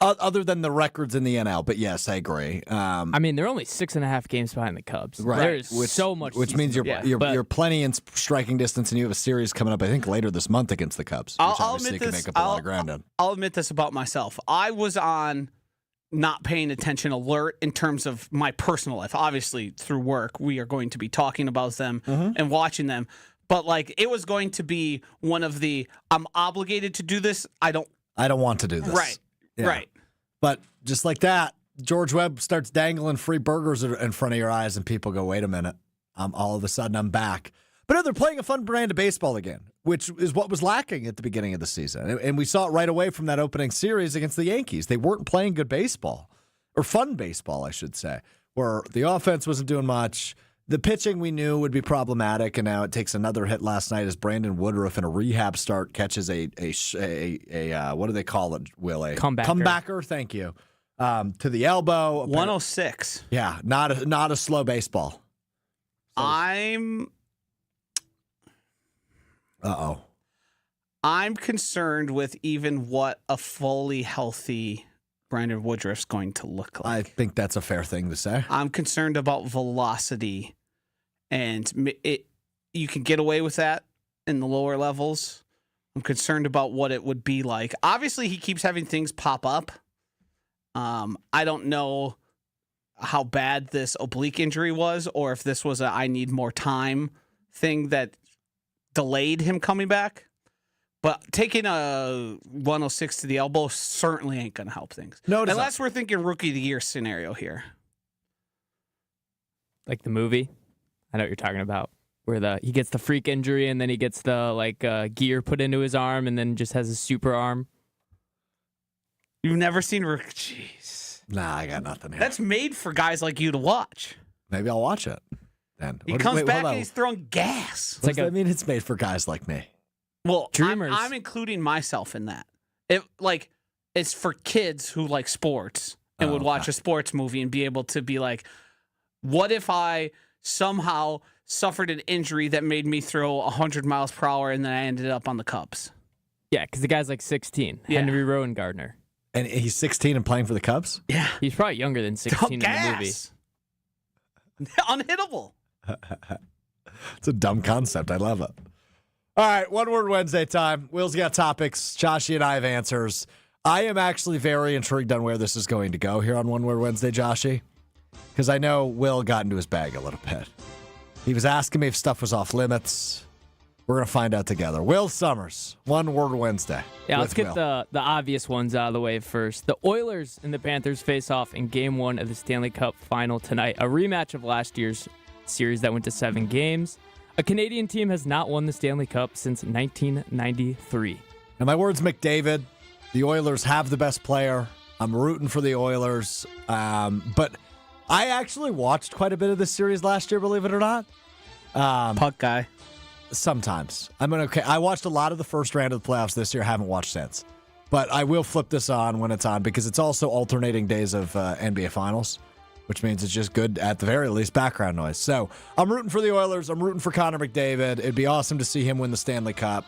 S2: Other than the records in the NL, but yes, I agree.
S7: I mean, they're only 6.5 games behind the Cubs.
S2: Right.
S7: There's so much.
S2: Which means you're plenty in striking distance, and you have a series coming up, I think, later this month against the Cubs.
S1: I'll admit this. I'll admit this about myself. I was on not paying attention alert in terms of my personal life. Obviously, through work, we are going to be talking about them and watching them. But like, it was going to be one of the I'm obligated to do this. I don't
S2: want to do this.
S1: Right. Yeah. Right.
S2: But just like that, George Webb starts dangling free burgers in front of your eyes, and people go, wait a minute. All of a sudden, I'm back. But no, they're playing a fun brand of baseball again, which is what was lacking at the beginning of the season. And we saw it right away from that opening series against the Yankees. They weren't playing good baseball, or fun baseball, I should say, where the offense wasn't doing much. The pitching we knew would be problematic, and now it takes another hit last night as Brandon Woodruff in a rehab start catches a what do they call it, Will? A comebacker. Thank you. To the elbow.
S1: 106.
S2: Yeah, not a slow baseball.
S1: I'm concerned with even what a fully healthy Brandon Woodruff's going to look like.
S2: I think that's a fair thing to say.
S1: I'm concerned about velocity, and you can get away with that in the lower levels. I'm concerned about what it would be like. Obviously, he keeps having things pop up. I don't know how bad this oblique injury was, or if this was a I need more time thing that delayed him coming back. But taking a 106 to the elbow certainly ain't going to help things. No, unless we're thinking rookie of the year scenario here.
S7: Like the movie? I know what you're talking about. Where he gets the freak injury and then he gets the gear put into his arm and then just has a super arm.
S1: You've never seen rookie? Jeez.
S2: Nah, I got nothing here.
S1: That's made for guys like you to watch.
S2: Maybe I'll watch it then.
S1: He comes back and he's throwing gas.
S2: What does that mean? It's made for guys like me.
S1: Well, I'm including myself in that. It's for kids who like sports and would watch a sports movie and be able to be like, what if I somehow suffered an injury that made me throw 100 miles per hour and then I ended up on the Cubs?
S7: Yeah, because the guy's like 16, Henry Rowan Gardner.
S2: And he's 16 and playing for the Cubs?
S7: Yeah. He's probably younger than 16 in the movie.
S1: Unhittable.
S2: It's a dumb concept. I love it. All right, One Word Wednesday time. Will's got topics. Joshy and I have answers. I am actually very intrigued on where this is going to go here on One Word Wednesday, Joshy, because I know Will got into his bag a little bit. He was asking me if stuff was off limits. We're going to find out together. Will Sommers, One Word Wednesday.
S7: Yeah, let's get the obvious ones out of the way first. The Oilers and the Panthers face off in Game 1 of the Stanley Cup Final tonight, a rematch of last year's series that went to 7 games. A Canadian team has not won the Stanley Cup since 1993.
S2: And my word's McDavid. The Oilers have the best player. I'm rooting for the Oilers. But I actually watched quite a bit of this series last year, believe it or not.
S1: Puck guy.
S2: Sometimes. I watched a lot of the first round of the playoffs this year. Haven't watched since. But I will flip this on when it's on because it's also alternating days of NBA Finals, which means it's just good, at the very least, background noise. So I'm rooting for the Oilers. I'm rooting for Connor McDavid. It'd be awesome to see him win the Stanley Cup.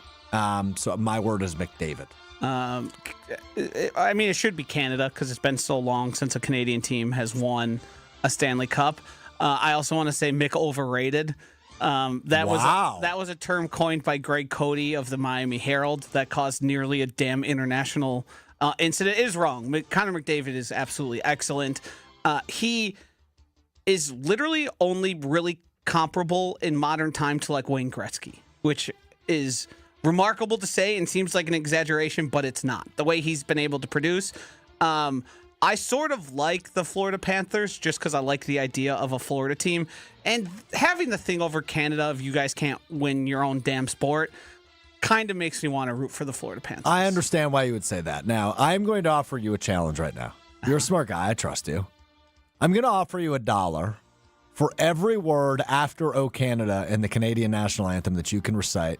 S2: So my word is McDavid.
S1: I mean, it should be Canada because it's been so long since a Canadian team has won a Stanley Cup. I also want to say Mick overrated. That was a term coined by Greg Cody of the Miami Herald that caused nearly a damn international incident. It is wrong. Connor McDavid is absolutely excellent. He is literally only really comparable in modern time to like Wayne Gretzky, which is remarkable to say and seems like an exaggeration, but it's not. The way he's been able to produce. I sort of like the Florida Panthers just because I like the idea of a Florida team. And having the thing over Canada of you guys can't win your own damn sport kind of makes me want to root for the Florida Panthers.
S2: I understand why you would say that. Now, I'm going to offer you a challenge right now. You're a smart guy. I trust you. I'm going to offer you $1 for every word after "O Canada" in the Canadian national anthem that you can recite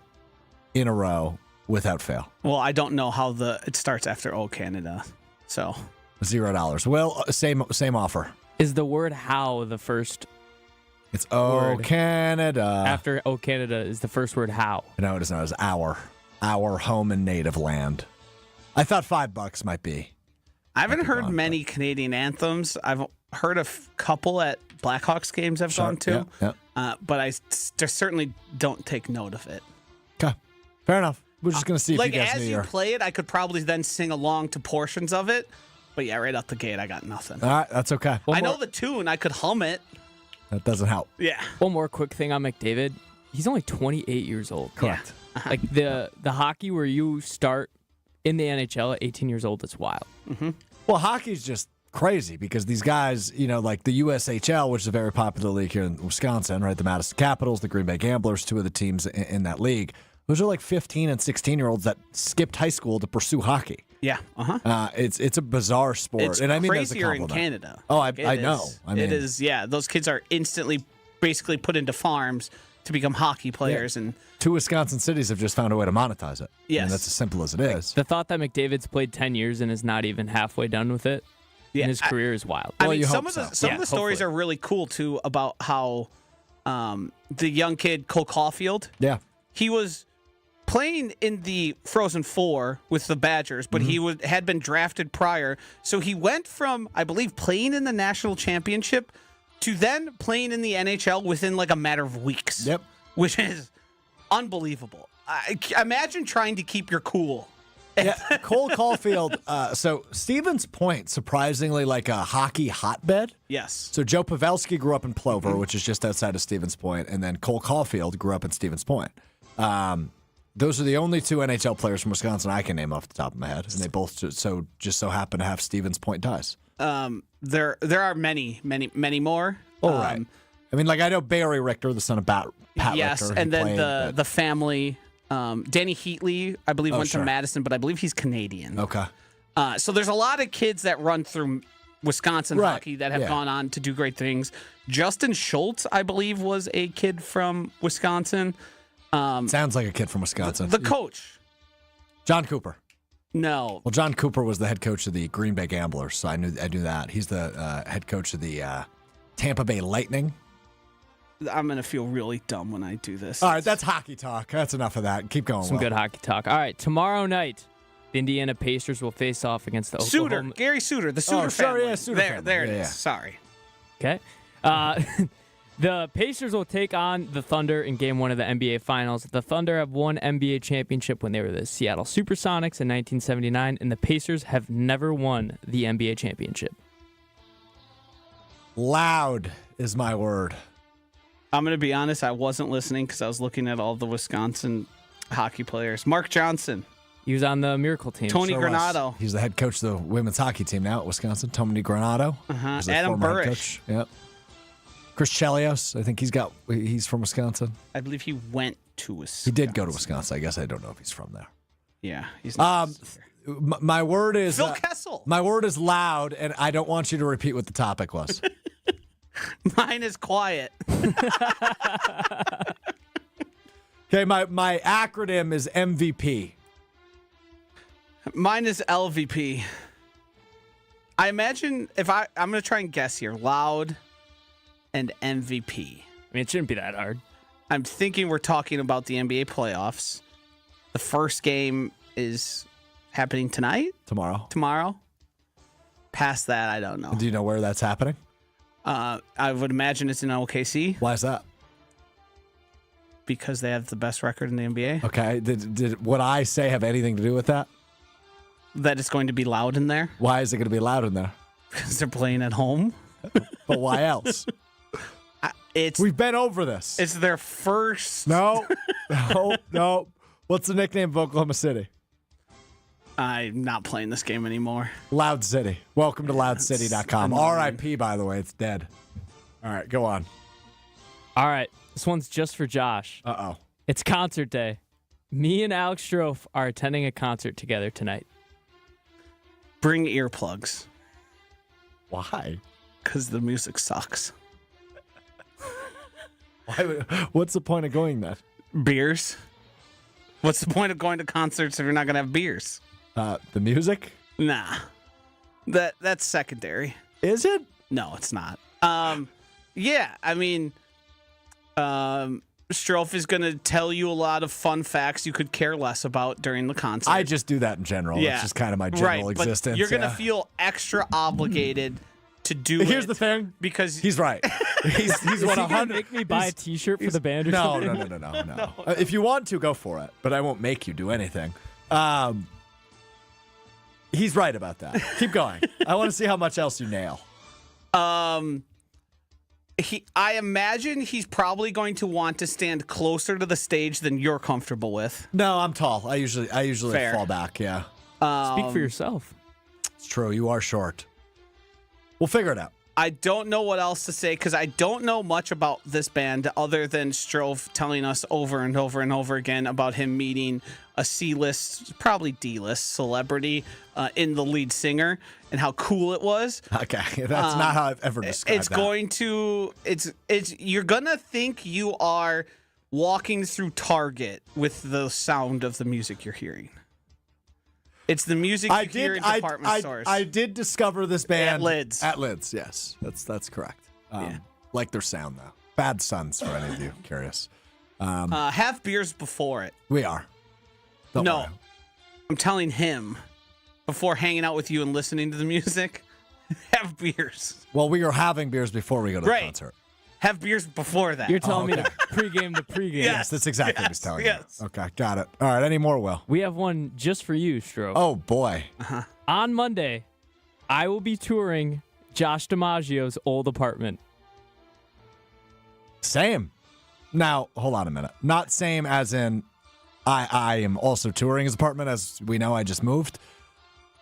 S2: in a row without fail.
S1: Well, I don't know how it starts after "O Canada," so
S2: $0. Well, same offer.
S7: Is the word "how" the first?
S2: It's "O Canada."
S7: After "O Canada" is the first word "how."
S2: No, it is not. It's our home and native land. I thought $5 might be.
S1: I haven't heard many Canadian anthems. I've heard a couple at Blackhawks games I've gone to, but I just certainly don't take note of it.
S2: Okay, fair enough. We're just going to see if
S1: like
S2: you guys
S1: as you play it, I could probably then sing along to portions of it. But yeah, right out the gate, I got nothing.
S2: All right, that's okay.
S1: I know the tune. I could hum it.
S2: That doesn't help.
S1: Yeah.
S7: One more quick thing on McDavid. He's only 28 years old.
S2: Correct.
S1: Yeah.
S7: Like the hockey where you start in the NHL at 18 years old, it's wild.
S1: Mm-hmm.
S2: Well, hockey's just crazy because these guys, like the USHL, which is a very popular league here in Wisconsin, right? The Madison Capitals, the Green Bay Gamblers, two of the teams in that league. Those are like 15 and 16-year-olds that skipped high school to pursue hockey.
S1: Yeah.
S2: It's a bizarre sport.
S1: It's
S2: and I mean
S1: crazier in Canada.
S2: Oh, I know. I mean,
S1: it is, yeah. Those kids are instantly basically put into farms to become hockey players.
S2: Yeah.
S1: And
S2: 2 Wisconsin cities have just found a way to monetize it.
S1: Yes.
S2: And that's as simple as it is.
S7: The thought that McDavid's played 10 years and is not even halfway done with it in his career is wild.
S1: I mean, some of the stories
S7: hopefully
S1: are really cool, too, about how the young kid, Cole Caulfield, he was playing in the Frozen Four with the Badgers, but he had been drafted prior. So he went from, I believe, playing in the national championship to then playing in the NHL within like a matter of weeks.
S2: Yep.
S1: Which is unbelievable. Imagine trying to keep your cool.
S2: Yeah, Cole Caulfield. So Stevens Point, surprisingly, like a hockey hotbed.
S1: Yes.
S2: So Joe Pavelski grew up in Plover, which is just outside of Stevens Point, and then Cole Caulfield grew up in Stevens Point. Those are the only 2 NHL players from Wisconsin I can name off the top of my head, and they both just so happen to have Stevens Point ties.
S1: There are many more.
S2: Oh, right. I mean, like I know Barry Richter, the son of Pat
S1: yes,
S2: Richter.
S1: And then the family. Danny Heatley, I believe, went to Madison, but I believe he's Canadian.
S2: Okay.
S1: So there's a lot of kids that run through Wisconsin hockey that have gone on to do great things. Justin Schultz, I believe, was a kid from Wisconsin.
S2: Sounds like a kid from Wisconsin.
S1: The coach.
S2: John Cooper.
S1: No.
S2: Well, John Cooper was the head coach of the Green Bay Gamblers, so I knew that. He's the head coach of the Tampa Bay Lightning.
S1: I'm going to feel really dumb when I do this.
S2: All right, that's hockey talk. That's enough of that. Keep going.
S7: Some good hockey talk. All right, tomorrow night, the Indiana Pacers will face off against the Oklahoma...
S1: Gary Suter, the Suter family.
S2: Suter family.
S1: There it is.
S2: Yeah.
S1: Sorry.
S7: Okay. The Pacers will take on the Thunder in Game 1 of the NBA Finals. The Thunder have won NBA championship when they were the Seattle Supersonics in 1979, and the Pacers have never won the NBA championship.
S2: Loud is my word.
S1: I'm going to be honest, I wasn't listening because I was looking at all the Wisconsin hockey players. Mark Johnson.
S7: He was on the Miracle team.
S1: Tony Granato.
S2: He's the head coach of the women's hockey team now at Wisconsin. Tony Granato.
S1: Adam Burrish.
S2: Yep. Chris Chelios. I think he's from Wisconsin.
S1: I believe he went to Wisconsin.
S2: He did go to Wisconsin. I guess I don't know if he's from there.
S1: Yeah, he's not.
S2: My word is
S1: Phil Kessel.
S2: My word is loud, and I don't want you to repeat what the topic was.
S1: Mine is quiet.
S2: Okay, my acronym is MVP.
S1: Mine is LVP. I imagine I'm going to try and guess here. Loud and MVP.
S7: I mean, it shouldn't be that hard.
S1: I'm thinking we're talking about the NBA playoffs. The first game is happening tonight? Tomorrow. Past that, I don't know.
S2: Do you know where that's happening?
S1: I would imagine it's in OKC.
S2: Why is that?
S1: Because they have the best record in the NBA.
S2: Okay. Did what I say have anything to do with that?
S1: That it's going to be loud in there?
S2: Why is it going to be loud in there?
S1: Because they're playing at home.
S2: But why else? We've been over this.
S1: It's their first.
S2: No. What's the nickname of Oklahoma City?
S1: I'm not playing this game anymore.
S2: Loud City. Welcome to loudcity.com. RIP, by the way. It's dead. All right, go on.
S7: All right. This one's just for Josh.
S2: Uh-oh.
S7: It's concert day. Me and Alex Strouf are attending a concert together tonight.
S1: Bring earplugs.
S2: Why?
S1: Because the music sucks.
S2: What's the point of going then?
S1: Beers. What's the point of going to concerts if you're not going to have beers?
S2: The music?
S1: Nah. That's secondary.
S2: Is it?
S1: No, it's not. Yeah, I mean, Strouf is going to tell you a lot of fun facts you could care less about during the concert.
S2: I just do that in general.
S1: Yeah.
S2: It's just kind of my general existence.
S1: But you're going to feel extra obligated to do
S2: Here's the thing.
S1: Because
S2: he's right. He's
S7: Is he gonna make me buy a T-shirt for the band or something?
S2: No. If you want to, go for it. But I won't make you do anything. He's right about that. Keep going. I want to see how much else you nail.
S1: I imagine he's probably going to want to stand closer to the stage than you're comfortable with.
S2: No, I'm tall. I usually
S1: Fair.
S2: fall back. Yeah.
S7: Speak for yourself.
S2: It's true. You are short. We'll figure it out.
S1: I don't know what else to say because I don't know much about this band other than Strouf telling us over and over and over again about him meeting a C-list, probably D-list celebrity in the lead singer and how cool it was.
S2: Okay, that's not how I've ever described
S1: that. You're gonna think you are walking through Target with the sound of the music you're hearing. It's the music you hear in department stores.
S2: I did discover this band
S1: at Lids.
S2: At Lids, yes, that's correct. Like their sound though. Bad Sons for any of you curious.
S1: Have beers before it.
S2: We are. Don't worry.
S1: I'm telling him before hanging out with you and listening to the music. Have beers.
S2: Well, we are having beers before we go to the concert.
S1: Have beers before that.
S7: You're telling me to pregame to pregame.
S2: Yes, that's exactly what he's telling you.
S1: Yes.
S2: Okay, got it. All right, any more, Will?
S7: We have one just for you, Strouf.
S2: Oh, boy.
S7: On Monday, I will be touring Josh DiMaggio's old apartment.
S2: Same. Now, hold on a minute. Not same as in I am also touring his apartment. As we know, I just moved.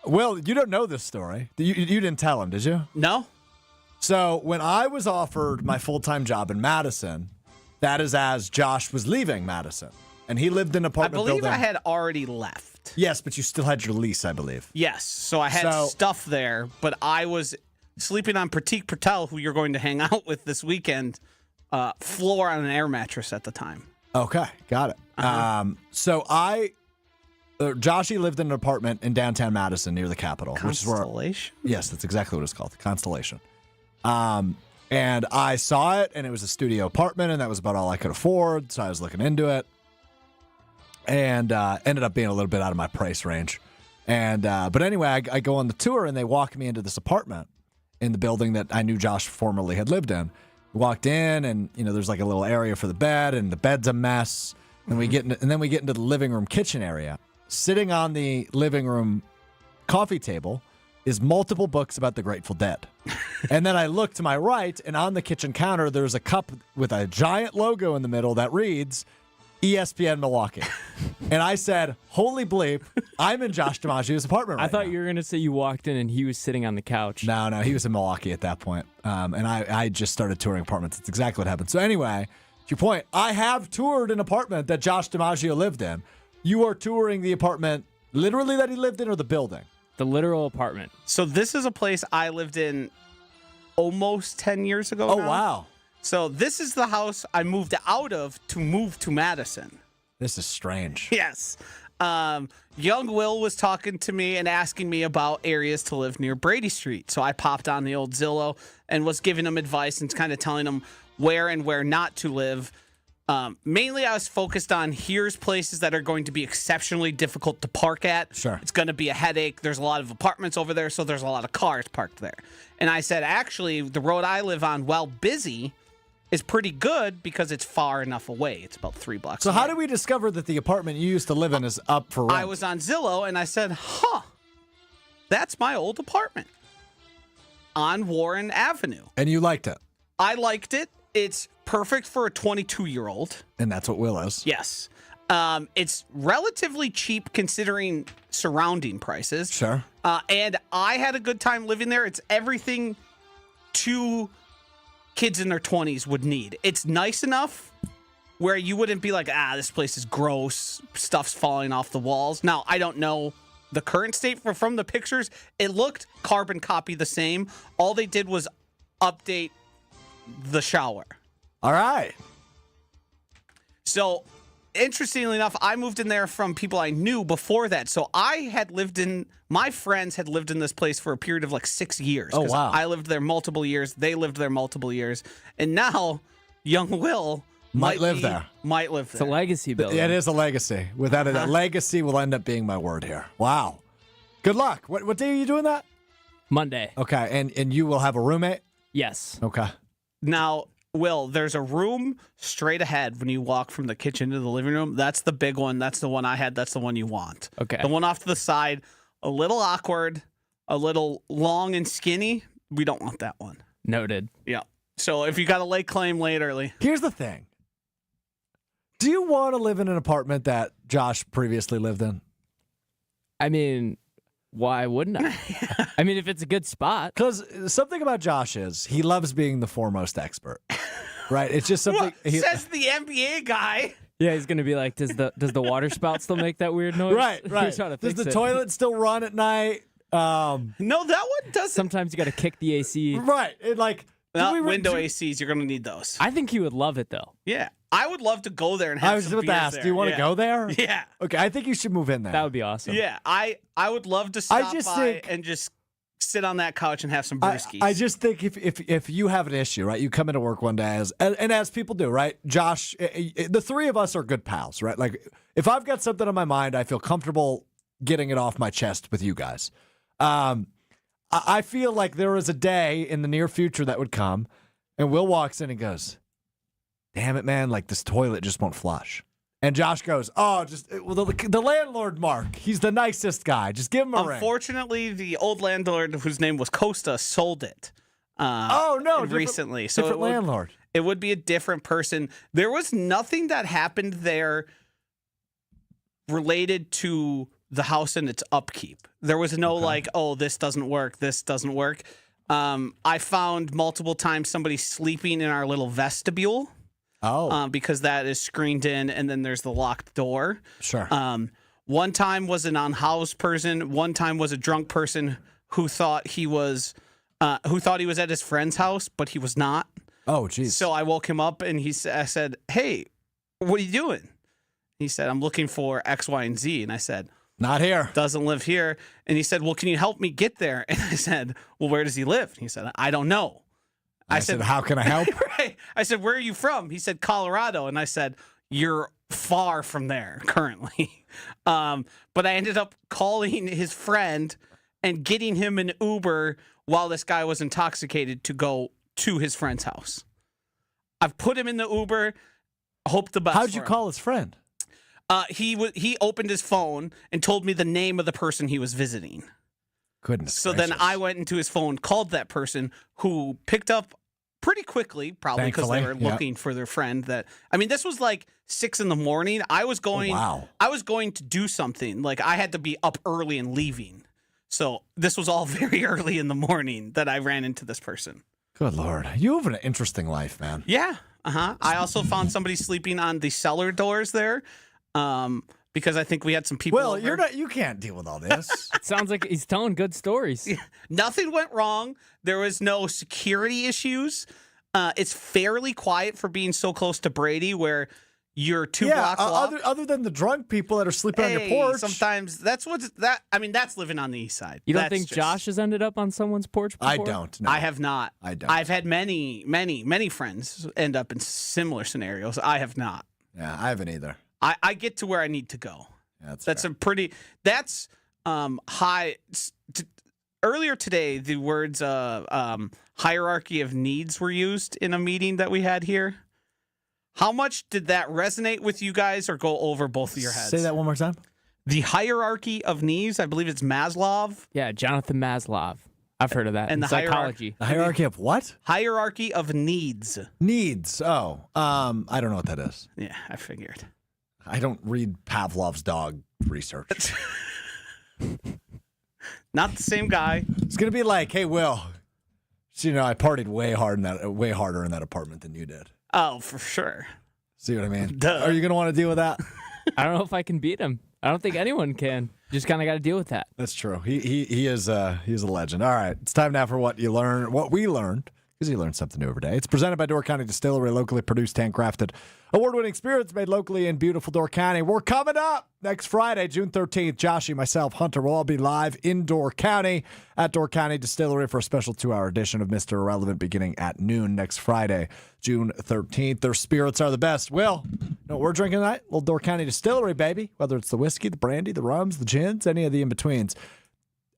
S2: Will, you don't know this story. You didn't tell him, did you?
S1: No.
S2: So when I was offered my full-time job in Madison, that is as Josh was leaving Madison. And he lived in an apartment building.
S1: I had already left.
S2: Yes, but you still had your lease, I believe.
S1: Yes. So I had stuff there, but I was sleeping on Pratik Patel, who you're going to hang out with this weekend, floor on an air mattress at the time.
S2: Okay, got it. So Joshy lived in an apartment in downtown Madison near the Capitol.
S1: Constellation?
S2: Yes, that's exactly what it's called, Constellation. And I saw it, and it was a studio apartment, and that was about all I could afford, so I was looking into it. And ended up being a little bit out of my price range. And but anyway, I go on the tour, and they walk me into this apartment in the building that I knew Josh formerly had lived in. We walked in, and there's like a little area for the bed, and the bed's a mess. And then we get into the living room kitchen area. Sitting on the living room coffee table is multiple books about the Grateful Dead. And then I look to my right, and on the kitchen counter, there's a cup with a giant logo in the middle that reads ESPN Milwaukee. And I said, holy bleep, I'm in Josh DiMaggio's apartment right now.
S7: I thought you were going to say you walked in and he was sitting on the couch.
S2: No, he was in Milwaukee at that point. And I just started touring apartments. That's exactly what happened. So anyway, to your point, I have toured an apartment that Josh DiMaggio lived in. You are touring the apartment literally that he lived in, or the building?
S7: The literal apartment.
S1: So this is a place I lived in almost 10 years ago.
S2: Oh,
S1: now.
S2: wow.
S1: So this is the house I moved out of to move to Madison.
S2: This is strange.
S1: Yes. Young Will was talking to me and asking me about areas to live near Brady Street. So I popped on the old Zillow and was giving him advice and kind of telling him where and where not to live. Mainly I was focused on here's places that are going to be exceptionally difficult to park at.
S2: Sure.
S1: It's going to be a headache. There's a lot of apartments over there, so there's a lot of cars parked there. And I said, actually, the road I live on, while busy, is pretty good because it's far enough away. It's about 3 blocks
S2: So
S1: away.
S2: how did we discover that the apartment you used to live in is up for rent?
S1: I was on Zillow, and I said, that's my old apartment on Warren Avenue.
S2: And you liked it?
S1: I liked it. It's perfect for a 22-year-old.
S2: And that's what Will is.
S1: Yes. It's relatively cheap considering surrounding prices.
S2: Sure.
S1: And I had a good time living there. It's everything 2 kids in their 20s would need. It's nice enough where you wouldn't be like, this place is gross, stuff's falling off the walls. Now, I don't know the current state, but from the pictures, it looked carbon copy the same. All they did was update the shower.
S2: All right.
S1: So, interestingly enough, I moved in there from people I knew before that. So my friends had lived in this place for a period of like 6 years.
S2: Oh, wow.
S1: I lived there multiple years. They lived there multiple years. And now, young Will
S2: Might live there.
S7: It's a legacy building.
S2: It is a legacy. Without it, legacy will end up being my word here. Wow. Good luck. What day are you doing that?
S7: Monday.
S2: Okay, and you will have a roommate?
S7: Yes.
S2: Okay.
S1: Now, Will, there's a room straight ahead when you walk from the kitchen to the living room. That's the big one. That's the one I had. That's the one you want.
S7: Okay.
S1: The one off to the side, a little awkward, a little long and skinny. We don't want that one.
S7: Noted.
S1: Yeah. So if you got to lay claim, lay it early.
S2: Here's the thing. Do you want to live in an apartment that Josh previously lived in?
S7: I mean, why wouldn't I? I mean, if it's a good spot.
S2: Because something about Josh is he loves being the foremost expert. Right? It's just something.
S1: Says the NBA guy.
S7: Yeah, he's gonna be like, does the water spout still make that weird noise?
S2: Right.
S7: He's trying to
S2: Does
S7: fix
S2: the
S7: it.
S2: toilet still run at night?
S1: No, that one doesn't.
S7: Sometimes you got to kick the AC.
S2: Right.
S1: Window ACs, you're going to need those.
S7: I think he would love it though.
S1: Yeah. I would love to go there and have
S2: I was
S1: some
S2: about to
S1: beers
S2: ask,
S1: there.
S2: do you want to go there?
S1: Yeah.
S2: Okay, I think you should move in there.
S7: That would be awesome.
S1: Yeah. I would love to stop by and just sit on that couch and have some brewskis.
S2: I just think if you have an issue, right, you come into work one day as people do, right? Josh, the three of us are good pals, right? Like if I've got something on my mind, I feel comfortable getting it off my chest with you guys. I feel like there is a day in the near future that would come, and Will walks in and goes, "Damn it, man! Like this toilet just won't flush." And Josh goes, the landlord, Mark, he's the nicest guy. Just give him a ring.
S1: Unfortunately, the old landlord, whose name was Costa, sold it. Recently. So
S2: different landlord.
S1: It would be a different person. There was nothing that happened there related to the house and its upkeep. There was no this doesn't work, this doesn't work. I found multiple times somebody sleeping in our little vestibule. Because that is screened in, and then there's the locked door.
S2: Sure.
S1: One time was an unhoused person. One time was a drunk person who thought he was at his friend's house, but he was not.
S2: Oh, geez.
S1: So I woke him up, and I said, "Hey, what are you doing?" He said, "I'm looking for X, Y, and Z." And I said,
S2: "Not here.
S1: Doesn't live here." And he said, "Well, can you help me get there?" And I said, "Well, where does he live?" And he said, "I don't know."
S2: I said, "How can I help?"
S1: Right. I said, "Where are you from?" He said, "Colorado." And I said, "You're far from there currently." But I ended up calling his friend and getting him an Uber while this guy was intoxicated to go to his friend's house. I've put him in the Uber. Hope the best.
S2: How'd you call his friend?
S1: He opened his phone and told me the name of the person he was visiting.
S2: Goodness
S1: So
S2: gracious.
S1: then I went into his phone, called that person, who picked up pretty quickly, probably because they were looking for their friend. This was like 6 a.m. I was going. I was going to do something. Like I had to be up early and leaving. So this was all very early in the morning that I ran into this person.
S2: Good Lord, you have an interesting life, man.
S1: Yeah. I also found somebody sleeping on the cellar doors there. Because I think we had some people.
S2: Well,
S1: over.
S2: you can't deal with all this.
S7: It sounds like he's telling good stories.
S1: Yeah, nothing went wrong. There was no security issues. It's fairly quiet for being so close to Brady, where you're 2 blocks off.
S2: Other than the drunk people that are sleeping on your porch.
S1: Sometimes that's living on the east side.
S7: You don't think Josh has ended up on someone's porch before?
S2: I don't. No.
S1: I have not.
S2: I don't.
S1: I've had many friends end up in similar scenarios. I have not.
S2: Yeah, I haven't either.
S1: I get to where I need to go.
S2: Yeah,
S1: that's high. Earlier today, the words hierarchy of needs were used in a meeting that we had here. How much did that resonate with you guys or go over both of your heads?
S2: Say that one more time.
S1: The hierarchy of needs, I believe it's Maslow.
S7: Yeah, Jonathan Maslow. I've heard of that.
S1: And
S7: in psychology.
S2: The hierarchy of what?
S1: Hierarchy of needs.
S2: Needs. Oh, I don't know what that is.
S1: Yeah, I figured.
S2: I don't read Pavlov's dog research.
S1: Not the same guy.
S2: It's gonna be like, hey, Will. So, I partied way harder in that apartment than you did.
S1: Oh, for sure.
S2: See what I mean?
S1: Duh.
S2: Are you gonna want to deal with that?
S7: I don't know if I can beat him. I don't think anyone can. Just kind of got to deal with that.
S2: That's true. He is a legend. All right, it's time now for what we learned. Because you learn something new every day. It's presented by Door County Distillery, locally produced, handcrafted, award-winning spirits made locally in beautiful Door County. We're coming up next Friday, June 13th. Joshy, myself, Hunter will all be live in Door County at Door County Distillery for a special 2-hour edition of Mr. Irrelevant beginning at noon next Friday, June 13th. Their spirits are the best. Will, you know what we're drinking tonight? Little Door County Distillery, baby. Whether it's the whiskey, the brandy, the rums, the gins, any of the in-betweens.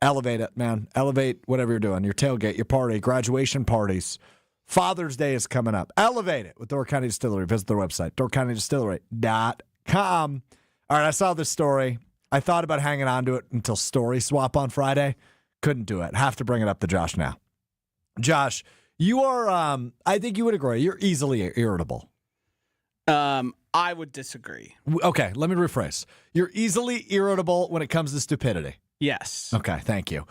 S2: Elevate it, man. Elevate whatever you're doing. Your tailgate, your party, graduation parties. Father's Day is coming up. Elevate it with Door County Distillery. Visit their website, doorcountydistillery.com. All right, I saw this story. I thought about hanging on to it until story swap on Friday. Couldn't do it. Have to bring it up to Josh now. Josh, you are, I think you would agree, you're easily irritable.
S1: I would disagree.
S2: Okay, let me rephrase. You're easily irritable when it comes to stupidity.
S1: Yes.
S2: Okay, thank you.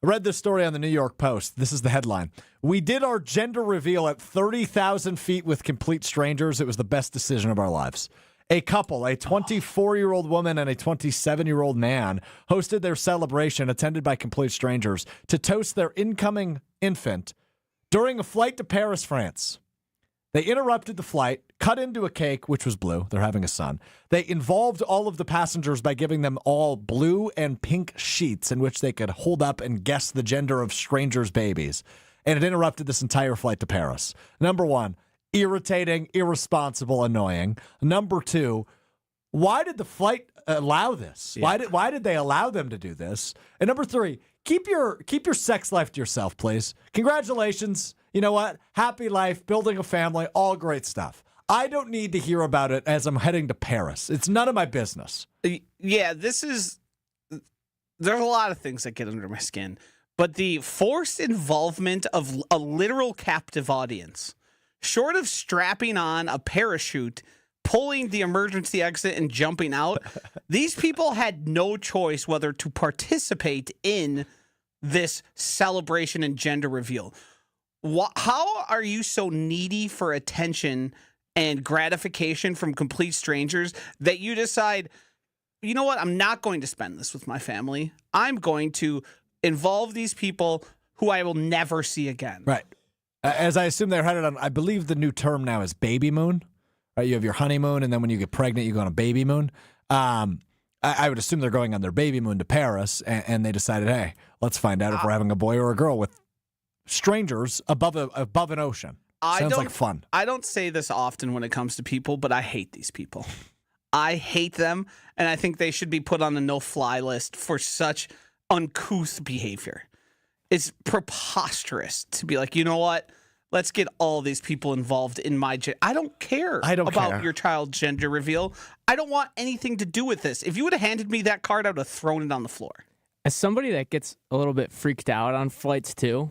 S2: I read this story on the New York Post. This is the headline. We did our gender reveal at 30,000 feet with complete strangers. It was the best decision of our lives. A couple, a 24-year-old woman and a 27-year-old man, hosted their celebration attended by complete strangers to toast their incoming infant during a flight to Paris, France. They interrupted the flight, cut into a cake, which was blue. They're having a son. They involved all of the passengers by giving them all blue and pink sheets in which they could hold up and guess the gender of strangers' babies. And it interrupted this entire flight to Paris. Number one, irritating, irresponsible, annoying. Number two, why did the flight allow this? Yeah. Why did they allow them to do this? And number three, keep your sex life to yourself, please. Congratulations. You know what? Happy life, building a family, all great stuff. I don't need to hear about it as I'm heading to Paris. It's none of my business.
S1: Yeah, there's a lot of things that get under my skin, but the forced involvement of a literal captive audience, short of strapping on a parachute, pulling the emergency exit and jumping out, these people had no choice whether to participate in this celebration and gender reveal. How are you so needy for attention and gratification from complete strangers that you decide, you know what, I'm not going to spend this with my family. I'm going to involve these people who I will never see again.
S2: Right. As I assume they're headed on, I believe the new term now is baby moon. Right? You have your honeymoon, and then when you get pregnant, you go on a baby moon. I would assume they're going on their baby moon to Paris, and they decided, hey, let's find out if we're having a boy or a girl with strangers above an ocean. Sounds like fun.
S1: I don't say this often when it comes to people, but I hate these people. I hate them, and I think they should be put on the no-fly list for such uncouth behavior. It's preposterous to be like, you know what? let's get all these people involved in my I don't care about your child's gender reveal. I don't want anything to do with this. If you would have handed me that card, I would have thrown it on the floor.
S7: As somebody that gets a little bit freaked out on flights too,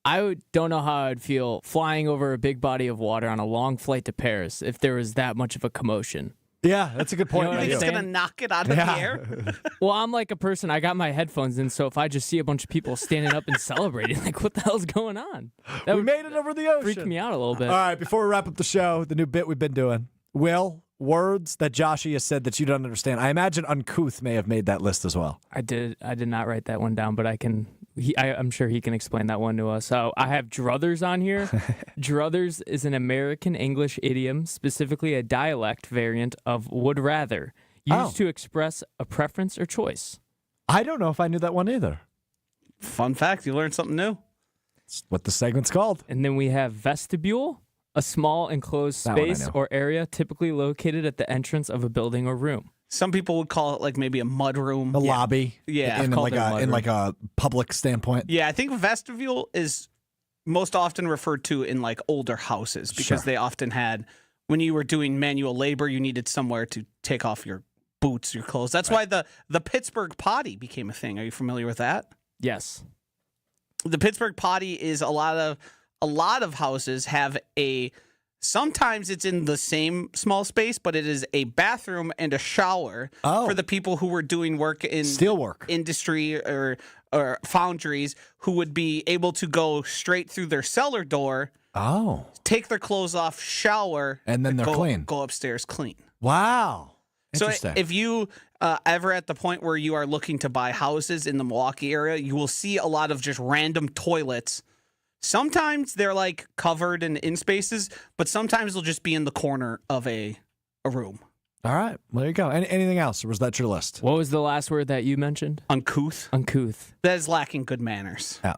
S7: don't know how I'd feel flying over a big body of water on a long flight to Paris if there was that much of a commotion.
S2: Yeah, that's a good point.
S1: You think it's going to knock it out of the air?
S7: Well, I'm like a person, I got my headphones in, so if I just see a bunch of people standing up and celebrating, like, what the hell's going on?
S2: We made it over the ocean.
S7: Freak me out a little bid.
S2: All right, before we wrap up the show, the new bit we've been doing. Will, words that Joshy has said that you don't understand. I imagine uncouth may have made that list as well.
S7: I did not write that one down, but I'm sure he can explain that one to us. So I have druthers on here. Druthers is an American English idiom, specifically a dialect variant of would rather, used to express a preference or choice.
S2: I don't know if I knew that one either.
S1: Fun fact, you learned something new.
S2: That's what the segment's called.
S7: And then we have vestibule, a small enclosed space or area typically located at the entrance of a building or room.
S1: Some people would call it like maybe a mud room.
S2: A lobby.
S1: Yeah.
S2: In like a public standpoint.
S1: Yeah, I think vestibule is most often referred to in like older houses because they often had, when you were doing manual labor, you needed somewhere to take off your boots, your clothes. That's why the Pittsburgh potty became a thing. Are you familiar with that?
S7: Yes.
S1: The Pittsburgh potty is a lot of houses have sometimes it's in the same small space, but it is a bathroom and a shower for the people who were doing work in
S2: steelwork
S1: industry or foundries who would be able to go straight through their cellar door, take their clothes off, shower,
S2: and then they're clean.
S1: Go upstairs clean.
S2: Wow.
S1: So if you ever at the point where you are looking to buy houses in the Milwaukee area, you will see a lot of just random toilets. Sometimes they're like covered in spaces, but sometimes they'll just be in the corner of a room.
S2: All right. Well, there you go. Anything else, or was that your list?
S7: What was the last word that you mentioned?
S1: Uncouth.
S7: Uncouth.
S1: That is lacking good manners.
S2: Yeah.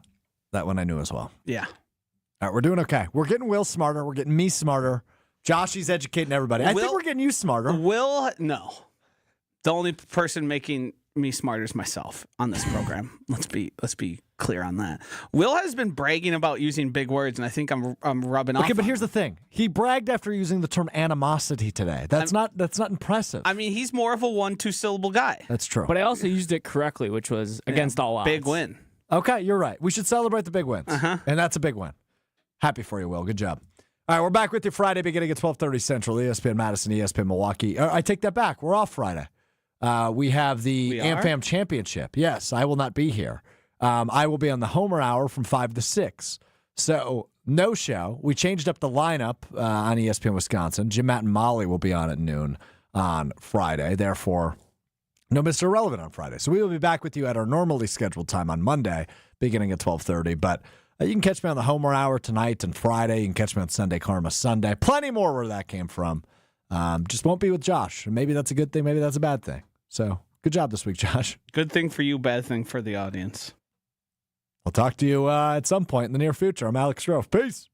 S2: That one I knew as well.
S1: Yeah.
S2: All right. We're doing okay. We're getting Will smarter. We're getting me smarter. Joshy's educating everybody. I think we're getting you smarter.
S1: No. The only person making me smarter is myself on this program. Let's be clear on that. Will has been bragging about using big words, and I think I'm rubbing off.
S2: Okay, but here's the thing. He bragged after using the term animosity today. That's not impressive.
S1: I mean, he's more of a 1-2 syllable guy.
S2: That's true.
S7: But I also used it correctly, which was against all odds.
S1: Big win.
S2: Okay, you're right. We should celebrate the big wins. And that's a big win. Happy for you, Will. Good job. All right, we're back with you Friday beginning at 12:30 Central, ESPN Madison, ESPN Milwaukee. I take that back. We're off Friday. We have the AmFam Championship. Yes, I will not be here. I will be on the Homer Hour from 5 to 6. So, no show. We changed up the lineup on ESPN Wisconsin. Jim, Matt, and Molly will be on at noon on Friday. Therefore, no Mr. Irrelevant on Friday. So, we will be back with you at our normally scheduled time on Monday, beginning at 12:30. But you can catch me on the Homer Hour tonight and Friday. You can catch me on Sunday Karma Sunday. Plenty more where that came from. Just won't be with Josh. Maybe that's a good thing. Maybe that's a bad thing. So, good job this week, Josh.
S1: Good thing for you, bad thing for the audience.
S2: I'll talk to you at some point in the near future. I'm Alex Strouf. Peace.